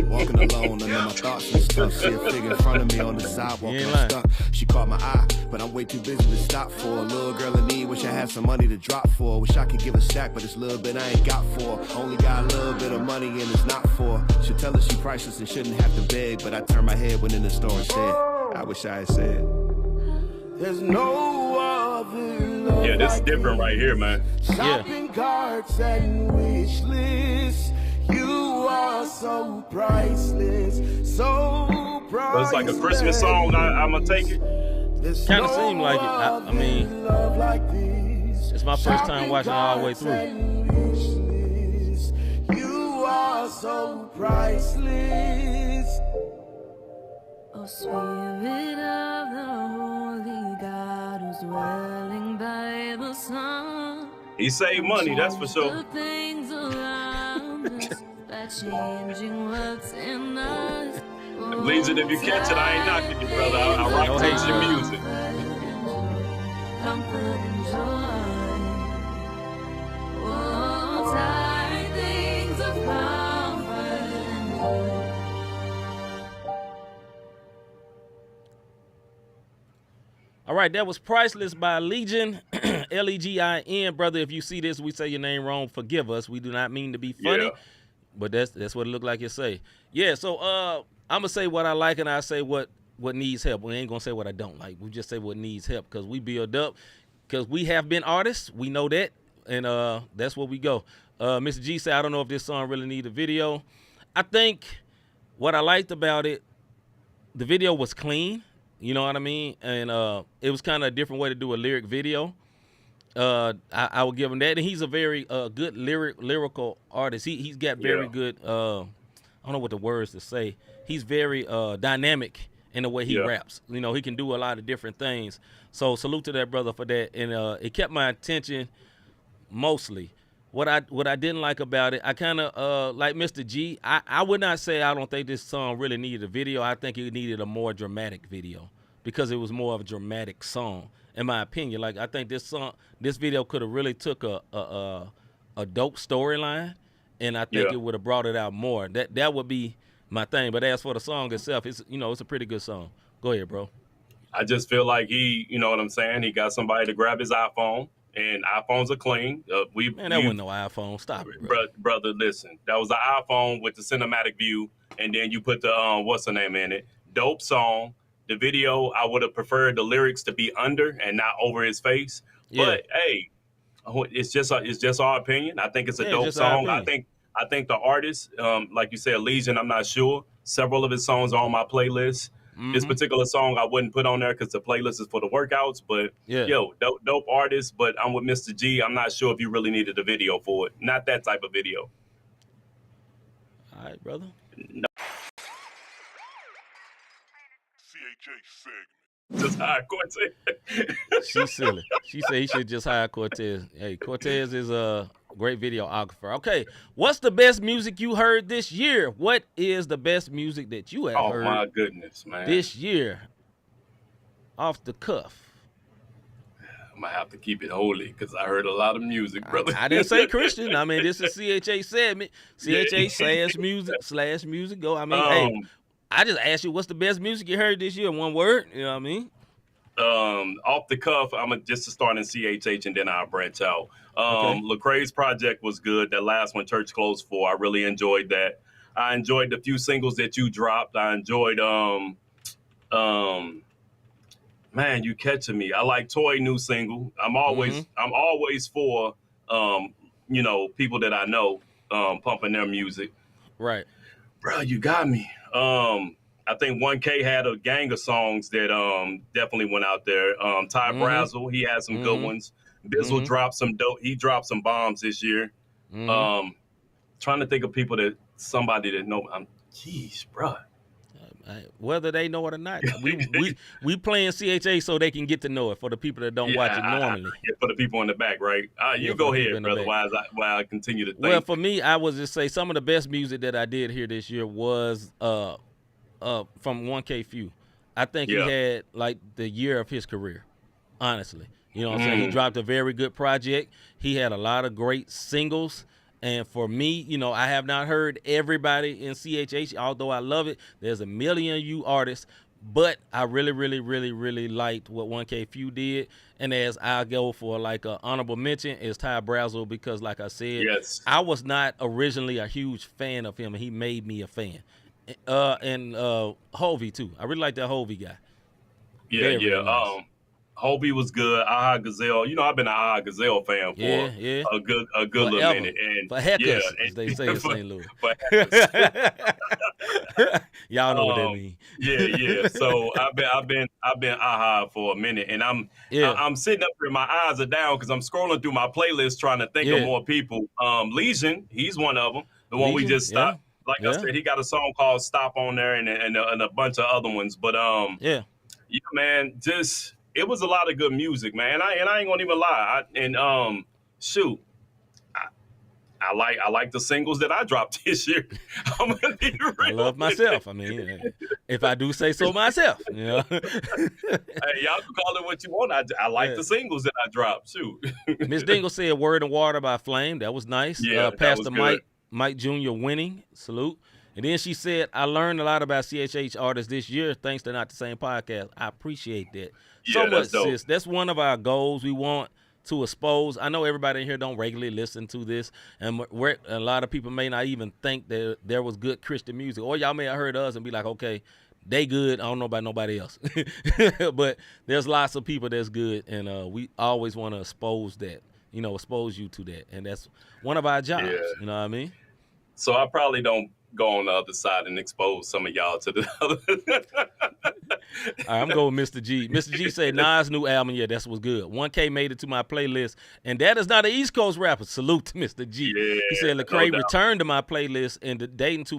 E: Walking alone under my thoughts and stuff. See a figure in front of me on the sidewalk. I'm stuck. She caught my eye, but I'm way too busy to stop for. A little girl in need, wish I had some money to drop for. Wish I could give a stack, but it's a little bit I ain't got for. Only got a little bit of money and it's not for. Should tell her she priceless and shouldn't have to beg, but I turned my head when in the store and said, I wish I had said. There's no other love.
C: Yeah, this is different right here, man.
E: Shopping carts and wish lists. You are so priceless, so priceless.
C: It's like a Christmas song. I'm gonna take it.
B: Kind of seemed like it. I mean, it's my first time watching it all the way through.
E: You are so priceless.
F: Oh, Spirit of the Holy God, who's dwelling by the sun.
C: He saved money, that's for sure.
F: The things around
C: Legion, if you catch it, I ain't knocking you, brother. I rock to your music.
B: All right, that was Priceless by Legion, Legin. Brother, if you see this, we say your name wrong, forgive us. We do not mean to be funny, but that's what it looked like you say. Yeah, so I'm going to say what I like, and I say what needs help. We ain't going to say what I don't like. We just say what needs help, because we build up, because we have been artists. We know that, and that's where we go. Mr. G said, I don't know if this song really needs a video. I think what I liked about it, the video was clean. You know what I mean? And it was kind of a different way to do a lyric video. I would give him that. And he's a very good lyrical artist. He's got very good, I don't know what the words to say. He's very dynamic in the way he raps. You know, he can do a lot of different things. So salute to that brother for that. And it kept my attention mostly. What I didn't like about it, I kind of, like Mr. G, I would not say I don't think this song really needed a video. I think it needed a more dramatic video, because it was more of a dramatic song, in my opinion. Like, I think this video could have really took a dope storyline, and I think it would have brought it out more. That would be my thing. But as for the song itself, it's a pretty good song. Go ahead, bro.
C: I just feel like he, you know what I'm saying? He got somebody to grab his iPhone. And iPhones are clean.
B: That wasn't no iPhone. Stop it, bro.
C: Brother, listen. That was the iPhone with the cinematic view, and then you put the what's the name in it? Dope song. The video, I would have preferred the lyrics to be under and not over his face. Yeah. But hey, it's just our opinion. I think it's a dope song. I think the artist, like you said, Legion. I'm not sure. Several of his songs are on my playlist. Mm-hmm. This particular song I wouldn't put on there because the playlist is for the workouts. But dope artist. But I'm with Mr. G. I'm not sure if you really needed a video for it. Not that type of video.
B: All right, brother.
C: No.
G: CHH Segment.
C: Just hire Cortez.
B: She's silly. She said he should just hire Cortez. Hey, Cortez is a great videographer. Okay, what's the best music you heard this year? What is the best music that you have heard?
C: Oh, my goodness, man.
B: This year, off the cuff.
C: I'm going to have to keep it holy because I heard a lot of music, brother.
B: I didn't say Christian. I mean, this is CHH Segment. CHH / music. Go. I mean, hey, I just asked you, what's the best music you heard this year? One word. You know what I mean?
C: Off the cuff, I'm just to start in CHH and then I'll branch out. Lecrae's project was good. That last one, Church Closed For, I really enjoyed that. I enjoyed the few singles that you dropped. I enjoyed man, you catching me. I like Toy new single. I'm always for people that I know pumping their music.
B: Right.
C: Bro, you got me. I think 1K had a gang of songs that definitely went out there. Ty Brazzle, he had some good ones. Bizzle dropped some dope. He dropped some bombs this year. Trying to think of people somebody that know. Jeez, bro.
B: Whether they know it or not, we playing CHA so they can get to know it. For the people that don't watch it normally,
C: for the people in the back, right? You go ahead, brother. While I continue to think.
B: Well, for me, I would just say some of the best music that I did hear this year was from 1K Few. I think he had like the year of his career, honestly. You know what I'm saying? He dropped a very good project. He had a lot of great singles. And for me, I have not heard everybody in CHH, although I love it. There's a million you artists, but I really, really, really, really liked what 1K Few did. And as I go for like an honorable mention is Ty Brazzle, because like I said, I was not originally a huge fan of him, and he made me a fan. And Hovey too. I really like that Hovey guy.
C: Yeah, very nice. Hovey was good. Aha Gazelle. I've been an Aha Gazelle fan for a good little minute. And
B: for heckers, as they say in St. Louis. Y'all know what that means.
C: Yeah. So I've been Aha for a minute, and I'm sitting up here. My eyes are down because I'm scrolling through my playlist trying to think of more people. Legion, he's one of them. The one we just stopped. Like I said, he got a song called "Stop" on there, and a bunch of other ones. But man, just. It was a lot of good music, man. I ain't gonna even lie. I I like the singles that I dropped this year. I'm gonna be real.
B: I love myself. I mean, if I do say so myself, you know.
C: Hey, y'all can call it what you want. I like the singles that I dropped too.
B: Miss Dingle said "Word and Water" by Flame. That was nice.
C: Yeah,
B: Pastor
C: that was
B: Mike Jr. winning. Salute. And then she said, "I learned a lot about CHH artists this year thanks to Not the Same Podcast." I appreciate that so much, sis. That's one of our goals. We want to expose. I know everybody in here don't regularly listen to this, and a lot of people may not even think that there was good Christian music, or y'all may have heard us and be like, okay, they good. I don't know about nobody else. But there's lots of people that's good, and we always want to expose that, expose you to that, and that's one of our jobs.
C: Yeah.
B: You know what I mean?
C: So I probably don't go on the other side and expose some of y'all to the other.
B: All right, I'm going with Mr. G. Mr. G said Nas' new album, yeah, that's what's good. 1K made it to my playlist, and that is not an East Coast rapper. Salute to Mr. G.
C: Yeah,
B: he said Lecrae returned to my playlist and the Dayton's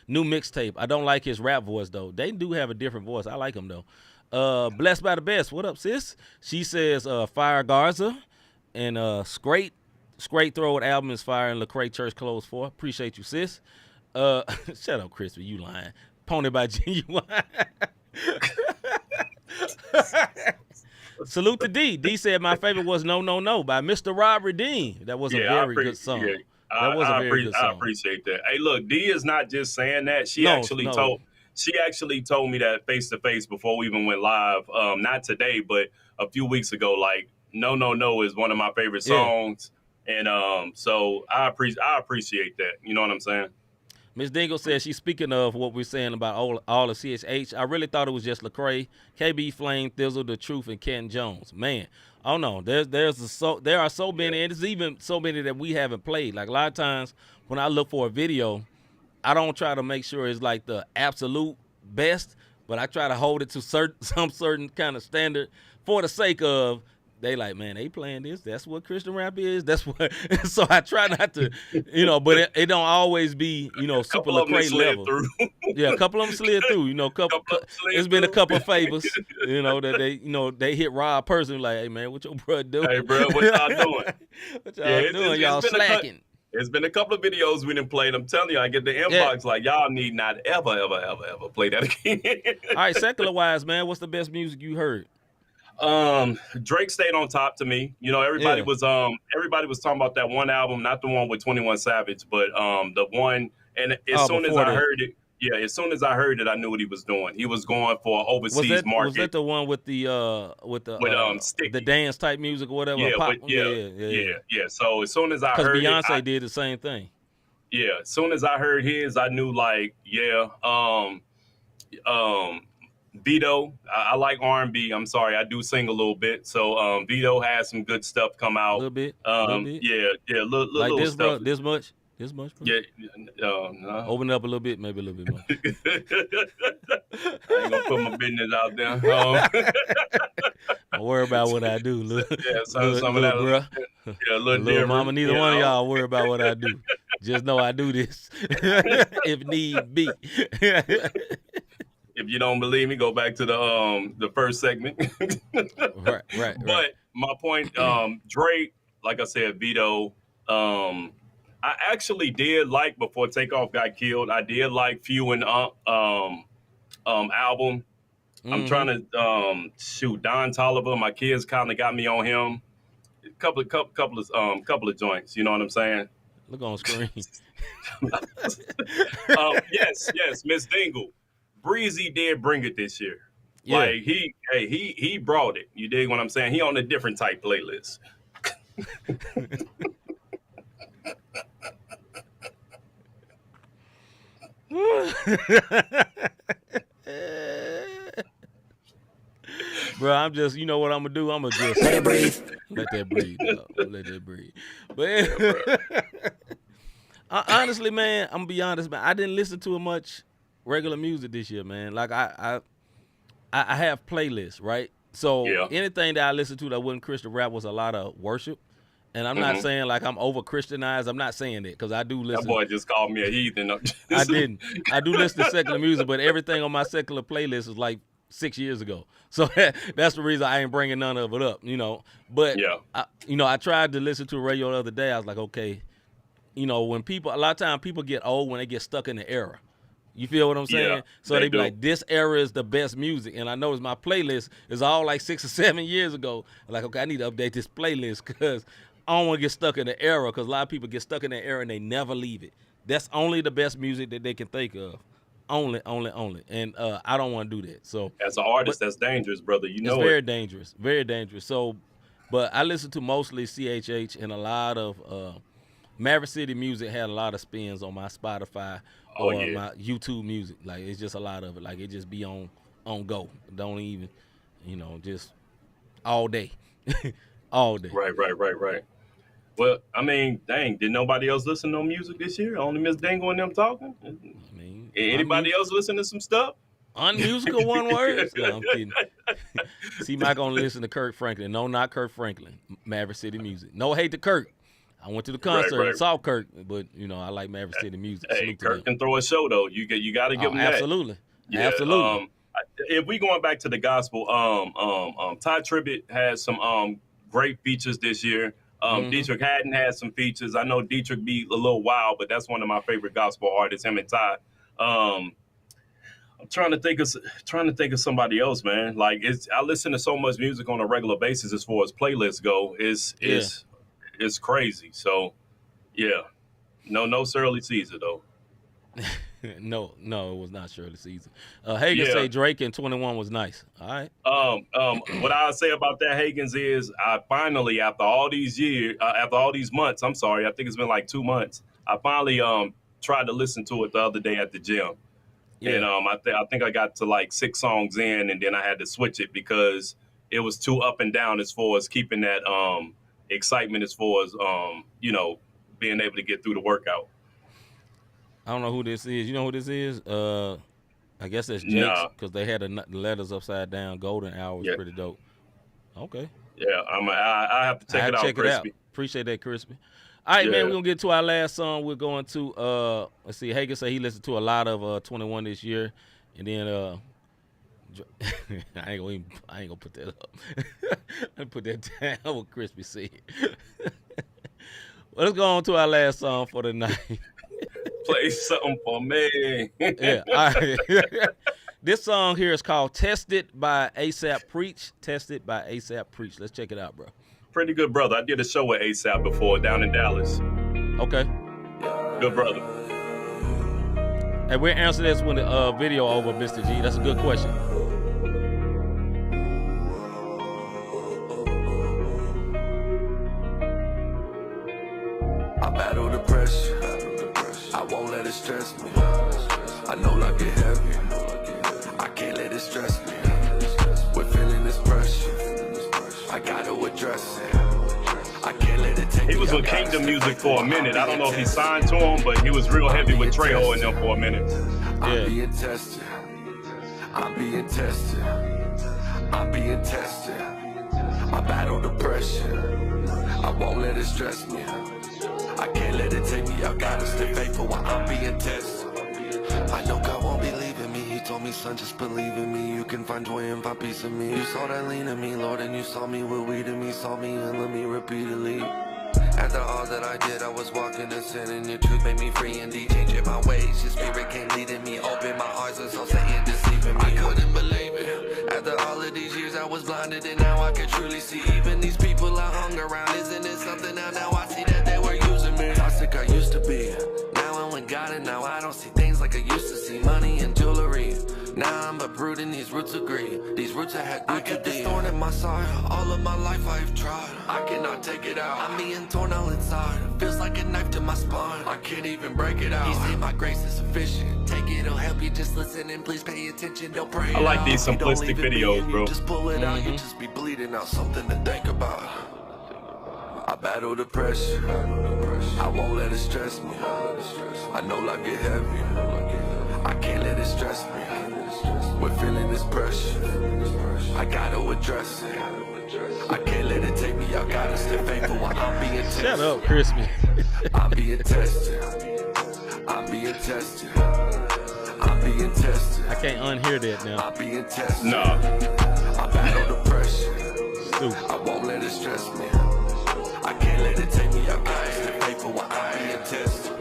B: new mixtape. I don't like his rap voice though. They do have a different voice. I like him though. Blessed by the Best. What up, sis? She says Fire Garza and Scrate Throat album is fire and Lecrae Church Clothes 4. Appreciate you, sis. Shut up, Crispy. You lying. Pony by Genuine. Salute to D. D said my favorite was No No No by Mr. Rob Redeem. That was a very good song.
C: Yeah.
B: That was a very good song.
C: I appreciate that. Hey, look, D is not just saying that. She actually told me that face to face before we even went live. Not today, but a few weeks ago. Like, No No No is one of my favorite songs. And so I appreciate that. You know what I'm saying?
B: Ms. Dingle says she's speaking of what we're saying about all of CHH. I really thought it was just Lecrae, KB Flame, Thizzle, The Truth, and Ken Jones. Man, I don't know. There are so many, and there's even so many that we haven't played. Like a lot of times when I look for a video, I don't try to make sure it's like the absolute best, but I try to hold it to some certain kind of standard for the sake of they like, man, they playing this. That's what Christian rap is. That's what. So I try not to, but it don't always be, super Lecrae level. Yeah, a couple of them slid through. It's been a couple of favors, that they hit Rob personally like, hey man, what your bro doing?
C: Hey bro, what y'all doing?
B: What y'all doing? Y'all slacking.
C: It's been a couple of videos we didn't play. I'm telling you, I get the inbox like, y'all need not ever play that again.
B: All right, secular wise, man, what's the best music you heard?
C: Drake stayed on top to me. Everybody was talking about that one album, not the one with 21 Savage, but the one. And as soon as I heard it, I knew what he was doing. He was going for an overseas market.
B: Was that the one with the dance type music or whatever?
C: Yeah. So as soon as I heard,
B: because Beyonce did the same thing.
C: Yeah. As soon as I heard his, I knew Vito, I like R&B. I'm sorry, I do sing a little bit. So Vito has some good stuff come out.
B: A little bit.
C: Yeah, little
B: like
C: little
B: this,
C: stuff.
B: This much. Bro?
C: Yeah, no.
B: Open it up a little bit, maybe a little bit more.
C: I ain't gonna put my business out there.
B: Don't worry about what I do.
C: Some of that,
B: bro.
C: Yeah,
B: little mama. Neither one of y'all worry about what I do. Just know I do this if need be.
C: If you don't believe me, go back to the first segment.
B: Right.
C: But my point, Drake, like I said, Vito, I actually did like before Takeoff got killed. I did like Few and album. I'm trying to shoot Don Toliver. My kids kind of got me on him. A couple of joints. You know what I'm saying?
B: Look on screen.
C: Yes, Miss Dingle. Breezy did bring it this year.
B: Yeah.
C: Like he brought it. You dig what I'm saying? He on a different type playlist.
B: Bro, I'm just, you know what I'm gonna do? I'm gonna just let that breathe. Let that breathe. But honestly, man, I'm gonna be honest, man. I didn't listen to much regular music this year, man. Like I have playlists, right? So anything that I listened to that wasn't Christian rap was a lot of worship. And I'm not saying like I'm over Christianized. I'm not saying that because I do listen.
C: That boy just called me a heathen.
B: I didn't. I do listen to secular music, but everything on my secular playlist is like 6 years ago. So that's the reason I ain't bringing none of it up, you know. But, I tried to listen to the radio the other day. I was like, okay, you know, when a lot of times people get old when they get stuck in the era. You feel what I'm saying?
C: Yeah,
B: so they be like, this era is the best music. And I noticed my playlist is all like 6 or 7 years ago. I'm like, okay, I need to update this playlist because I don't want to get stuck in the era, because a lot of people get stuck in the era and they never leave it. That's only the best music that they can think of. Only. And I don't want to do that. So
C: as an artist, that's dangerous, brother. You know,
B: it's very dangerous. Very dangerous. So, but I listen to mostly CHH, and a lot of Maverick City music had a lot of spins on my Spotify or my YouTube music. Like, it's just a lot of it. Like, it just be on go. Don't even, you know, just all day. All day.
C: Right. Well, I mean, dang, did nobody else listen to no music this year? Only Miss Dingo and them talking? I mean, anybody else listen to some stuff?
B: Unmusical one word? No, I'm kidding. C-Micah only listen to Kirk Franklin. No, not Kirk Franklin. Maverick City music. No hate to Kirk. I went to the concert and saw Kirk, but, you know, I like Maverick City music.
C: Hey, Kirk can throw a show, though. You got to give him that.
B: Absolutely.
C: Yeah,
B: absolutely.
C: If we going back to the gospel, Ty Tribbett had some great features this year. Dietrich Haddon had some features. I know Dietrich be a little wild, but that's one of my favorite gospel artists, him and Ty. I'm trying to think of somebody else, man. Like, I listen to so much music on a regular basis as far as playlists go. It's crazy. So, yeah. No Shirley Caesar, though.
B: No, it was not Shirley Caesar. Hagen say Drake in 21 was nice. All right.
C: What I'll say about that, Hagen's, is I finally, after all these months, I'm sorry, I think it's been like 2 months, I finally tried to listen to it the other day at the gym. Yeah. And I think I got to like 6 songs in, and then I had to switch it because it was too up and down as far as keeping that excitement as far as being able to get through the workout.
B: I don't know who this is. You know who this is? I guess that's Jake's, because they had the letters upside down. Golden Hour was pretty dope. Okay.
C: Yeah, I have to check it out, Crispy.
B: Appreciate that, Crispy. All right, man, we're going to get to our last song. We're going to, let's see, Hagen said he listened to a lot of 21 this year. And then, I ain't going to put that up. I put that down what Crispy said. Well, let's go on to our last song for the night.
C: Play something for me.
B: Yeah. All right. This song here is called Tested by ASAP Preach. Tested by ASAP Preach. Let's check it out, bro.
C: Pretty good brother. I did a show with ASAP before down in Dallas.
B: Okay.
C: Good brother.
B: Hey, we'll answer this when the video over, Mr. G. That's a good question.
H: I battle the pressure. I won't let it stress me. I know life get heavy. I can't let it stress me. We're feeling this pressure. I gotta address it. I can't let it take me.
C: He was with Kingdom Music for a minute. I don't know if he signed to him, but he was real heavy with Trejo in them for a minute.
H: I'm being tested. I'm being tested. I'm being tested. I battle the pressure. I won't let it stress me. I can't let it take me out, gotta stay faithful while I'm being tested. I know God won't be leaving me. He told me, son, just believe in me. You can find joy and find peace in me. You saw that lean in me, Lord, and you saw me with weed in me. Saw me and let me repeatedly. After all that I did, I was walking in sin, and your truth made me free indeed. Changing my ways, your spirit came leading me. Open my eyes and saw Satan deceiving me. I couldn't believe it. After all of these years, I was blinded, and now I can truly see. Even these people I hung around, isn't it something now I see that they were using me. Toxic I used to be. Now I'm with God, and now I don't see things like I used to see. Money and jewelry. Now I'm uprooting these roots of greed. These roots I had I get this thorn in my side. All of my life I've tried. I cannot take it out. I'm being torn all inside. Feels like a knife to my spine. I can't even break it out. He said my grace is sufficient. Take it, it'll help you. Just listen and please pay attention. Don't pray.
C: I like these simplistic videos, bro.
H: You just pull it out. You just be bleeding out. Something to think about. I battle the pressure. I won't let it stress me. I know life get heavy. I can't let it stress me. We're feeling this pressure. I gotta address it. I can't let it take me out. Gotta stay faithful while I'm being tested.
B: Shut up, Crispy.
H: I'm being tested. I'm being tested. I'm being tested.
B: I can't unhear that now.
H: I'm being tested.
C: No.
H: I battle depression.
B: Stupid.
H: I won't let it stress me. I can't let it take me out. God is the faithful while I'm being tested.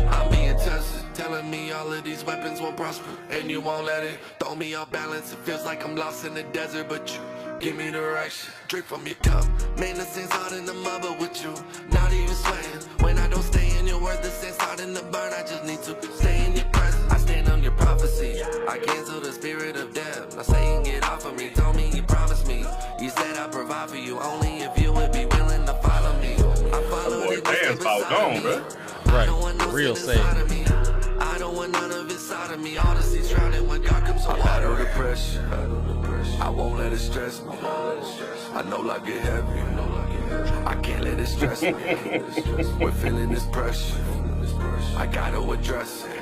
H: I'm being tested, telling me all of these weapons won't prosper, and you won't let it throw me off balance. It feels like I'm lost in the desert, but you give me direction. Drink from your cup, man, the sins hard in the mud, but with you, not even sweating. When I don't stay in your word, the sins starting to burn. I just need to stay in your presence. I stand on your prophecy. I cancel the spirit of death. Now Satan, get off of me. Told me you promised me. You said I'd provide for you only if you would be willing to follow me. I follow
C: boy, fans fall gone, bro.
B: Right, real sad.
H: I don't want none of it side of me. All the seas drowning when God comes on. I battle depression. I won't let it stress me. I know life get heavy. I can't let it stress me. We're feeling this pressure. I gotta address it.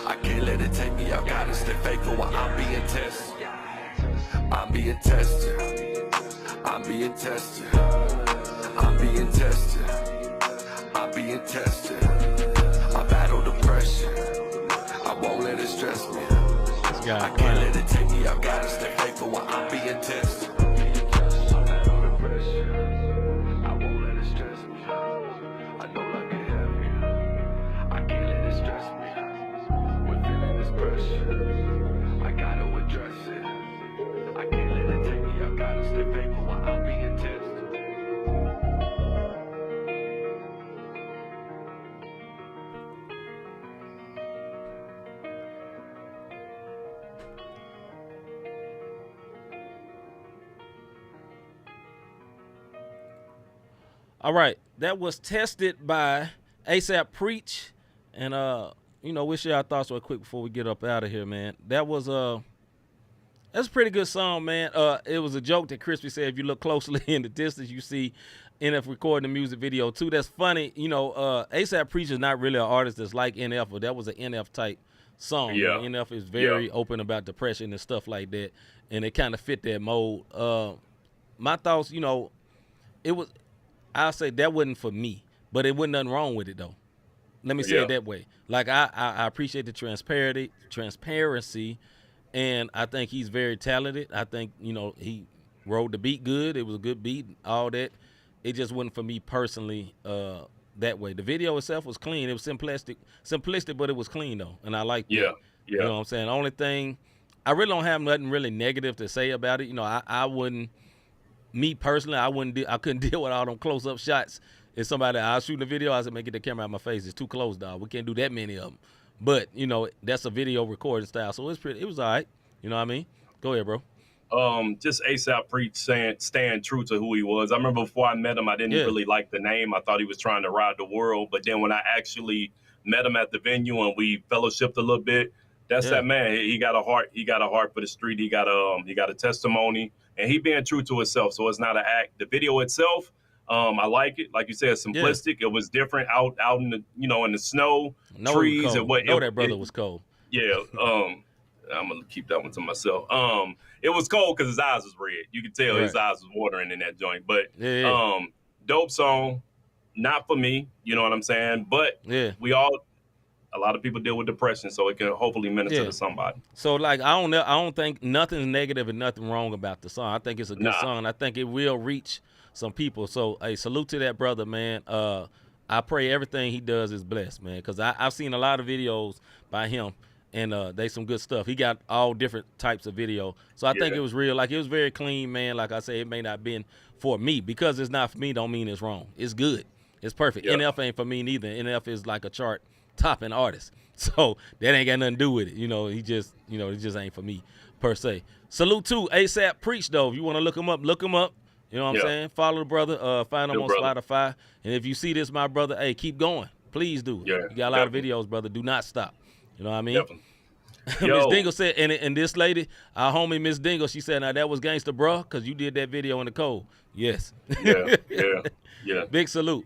H: I can't let it take me out. Gotta stay faithful while I'm being tested. I'm being tested. I'm being tested. I'm being tested. I'm being tested. I battle depression. I won't let it stress me. I can't let it take me out. Gotta stay faithful while I'm being tested. I battle depression. I won't let it stress me. I know life get heavy. I can't let it stress me. We're feeling this pressure. I gotta address it. I can't let it take me out. Gotta stay faithful while I'm being tested.
B: All right, that was tested by ASAP Preach, and we'll share our thoughts real quick before we get up out of here, man. That's a pretty good song, man. It was a joke that Crispy said if you look closely in the distance, you see NF recording the music video too. That's funny. ASAP Preach is not really an artist that's like NF, but that was an NF type song.
C: Yeah.
B: NF is very open about depression and stuff like that, and it kind of fit that mold. My thoughts, it was. I'll say that wasn't for me, but it wasn't nothing wrong with it though. Let me say it that way. Like I appreciate the transparency, and I think he's very talented. I think he wrote the beat good. It was a good beat, all that. It just wasn't for me personally that way. The video itself was clean. It was simplistic, but it was clean though, and I liked it. You know what I'm saying? The only thing, I really don't have nothing really negative to say about it. I wouldn't. Me personally, I couldn't deal with all them close-up shots. If somebody I was shooting a video, I said, man, get the camera out of my face. It's too close, dog. We can't do that many of them. But that's a video recording style, so it was all right. You know what I mean? Go ahead, bro.
C: Just ASAP Preach staying true to who he was. I remember before I met him, I didn't really like the name. I thought he was trying to ride the world. But then when I actually met him at the venue and we fellowshipped a little bit, that's that man. He got a heart. He got a heart for the street. He got a testimony. And he being true to himself, so it's not an act. The video itself, I like it. Like you said, it's simplistic. It was different out in the in the snow, trees, and what.
B: That brother was cold.
C: Yeah. I'm gonna keep that one to myself. It was cold because his eyes was red. You could tell his eyes was watering in that joint. But dope song, not for me. You know what I'm saying? But a lot of people deal with depression, so it can hopefully minister to somebody.
B: So, I don't think nothing's negative and nothing wrong about the song. I think it's a good song. I think it will reach some people. So, hey, salute to that brother, man. I pray everything he does is blessed, man, because I've seen a lot of videos by him, and they some good stuff. He got all different types of video. So, I think it was real. It was very clean, man. Like I say, it may not have been for me. Because it's not for me don't mean it's wrong. It's good. It's perfect. Yep. NF ain't for me neither. NF is like a chart topping artist, so that ain't got nothing to do with it. He just it just ain't for me per se. Salute to ASAP Preach though. If you want to look him up. You know what I'm saying? Follow the brother. Find him on Spotify. And if you see this, my brother, hey, keep going. Please do. You got a lot of videos, brother. Do not stop. You know what I mean? Miss Dingle said, and this lady, our homie Miss Dingle, she said, now that was gangster, bro, because you did that video in the cold. Yes. Yeah. Big salute.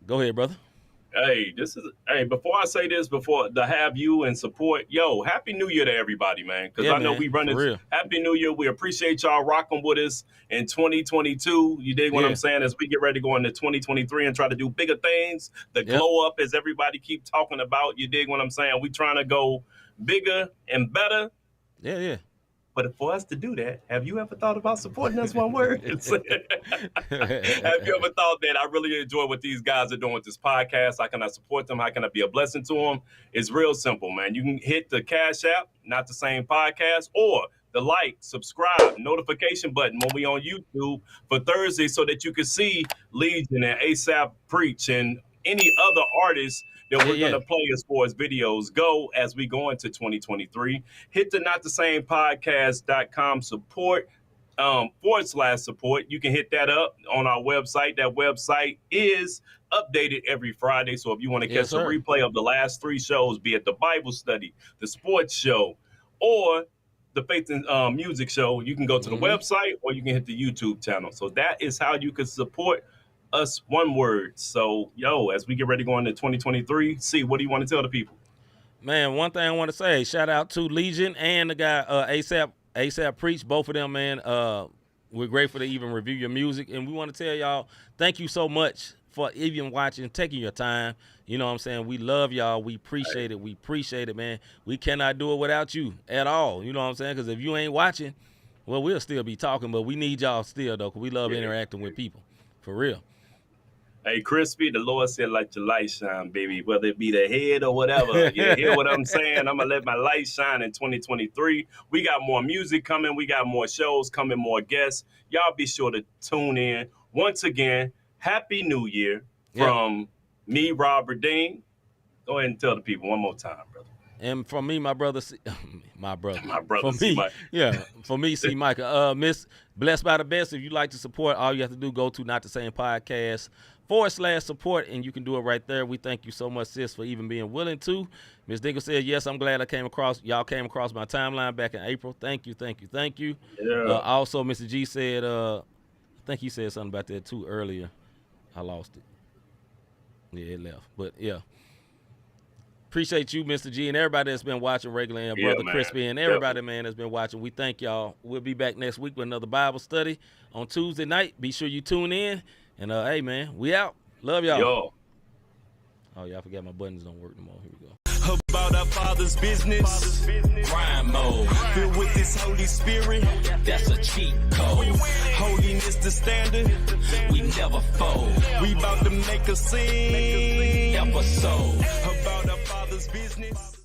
B: Go ahead, brother.
C: Hey, before I say this, before to have you and support, Happy New Year to everybody, man. Because I know we run this. Happy New Year. We appreciate y'all rocking with us in 2022. You dig what I'm saying? As we get ready to go into 2023 and try to do bigger things, the glow up as everybody keep talking about. You dig what I'm saying? We trying to go bigger and better.
B: Yeah.
C: But for us to do that, have you ever thought about supporting us? One word. Have you ever thought that I really enjoy what these guys are doing with this podcast? How can I support them? How can I be a blessing to them? It's real simple, man. You can hit the Cash App, Not the Same Podcast, or the like, subscribe, notification button when we on YouTube for Thursday so that you can see Legion and ASAP Preach and any other artists that we're going to play as far as videos go as we go into 2023. Hit the notthesamepodcast.com support /support. You can hit that up on our website. That website is updated every Friday. So if you want to catch a replay of the last 3 shows, be it the Bible study, the sports show, or the Faith and Music show, you can go to the website or you can hit the YouTube channel. So that is how you can support us, one word. So, as we get ready to go into 2023, what do you want to tell the people?
B: Man, one thing I want to say, shout out to Legion and the guy ASAP Preach, both of them, man. We're grateful to even review your music, and we want to tell y'all thank you so much for even watching, taking your time. You know what I'm saying? We love y'all. We appreciate it. We appreciate it, man. We cannot do it without you at all. You know what I'm saying? Because if you ain't watching, well, we'll still be talking, but we need y'all still, though, because we love interacting with people. For real.
C: Hey, Crispy, the Lord said, let your light shine, baby, whether it be the head or whatever. You hear what I'm saying? I'm going to let my light shine in 2023. We got more music coming. We got more shows coming, more guests. Y'all be sure to tune in. Once again, Happy New Year from me, Robert Dean. Go ahead and tell the people one more time, brother.
B: And from me, my brother,
C: for
B: me, C-Micah. Miss Blessed by the Best. If you like to support, all you have to do, go to Not the Same Podcast /support, and you can do it right there. We thank you so much, sis, for even being willing to. Miss Dingle said, yes, I'm glad y'all came across my timeline back in April. Thank you. Yeah. Also, Mr. G said, I think he said something about that too earlier. I lost it. Yeah, it left. But yeah. Appreciate you, Mr. G, and everybody that's been watching regularly, and Brother Crispy, and everybody, man, that's been watching. We thank y'all. We'll be back next week with another Bible study on Tuesday night. Be sure you tune in. And, hey, man, we out. Love y'all.
C: Yo.
B: Oh, yeah, I forgot my buttons don't work no more. Here we go.
A: About our Father's business. Crime mode. Filled with this Holy Spirit. That's a cheat code. Holiness the standard. We never fold. We about to make a scene. Episode. About our Father's business.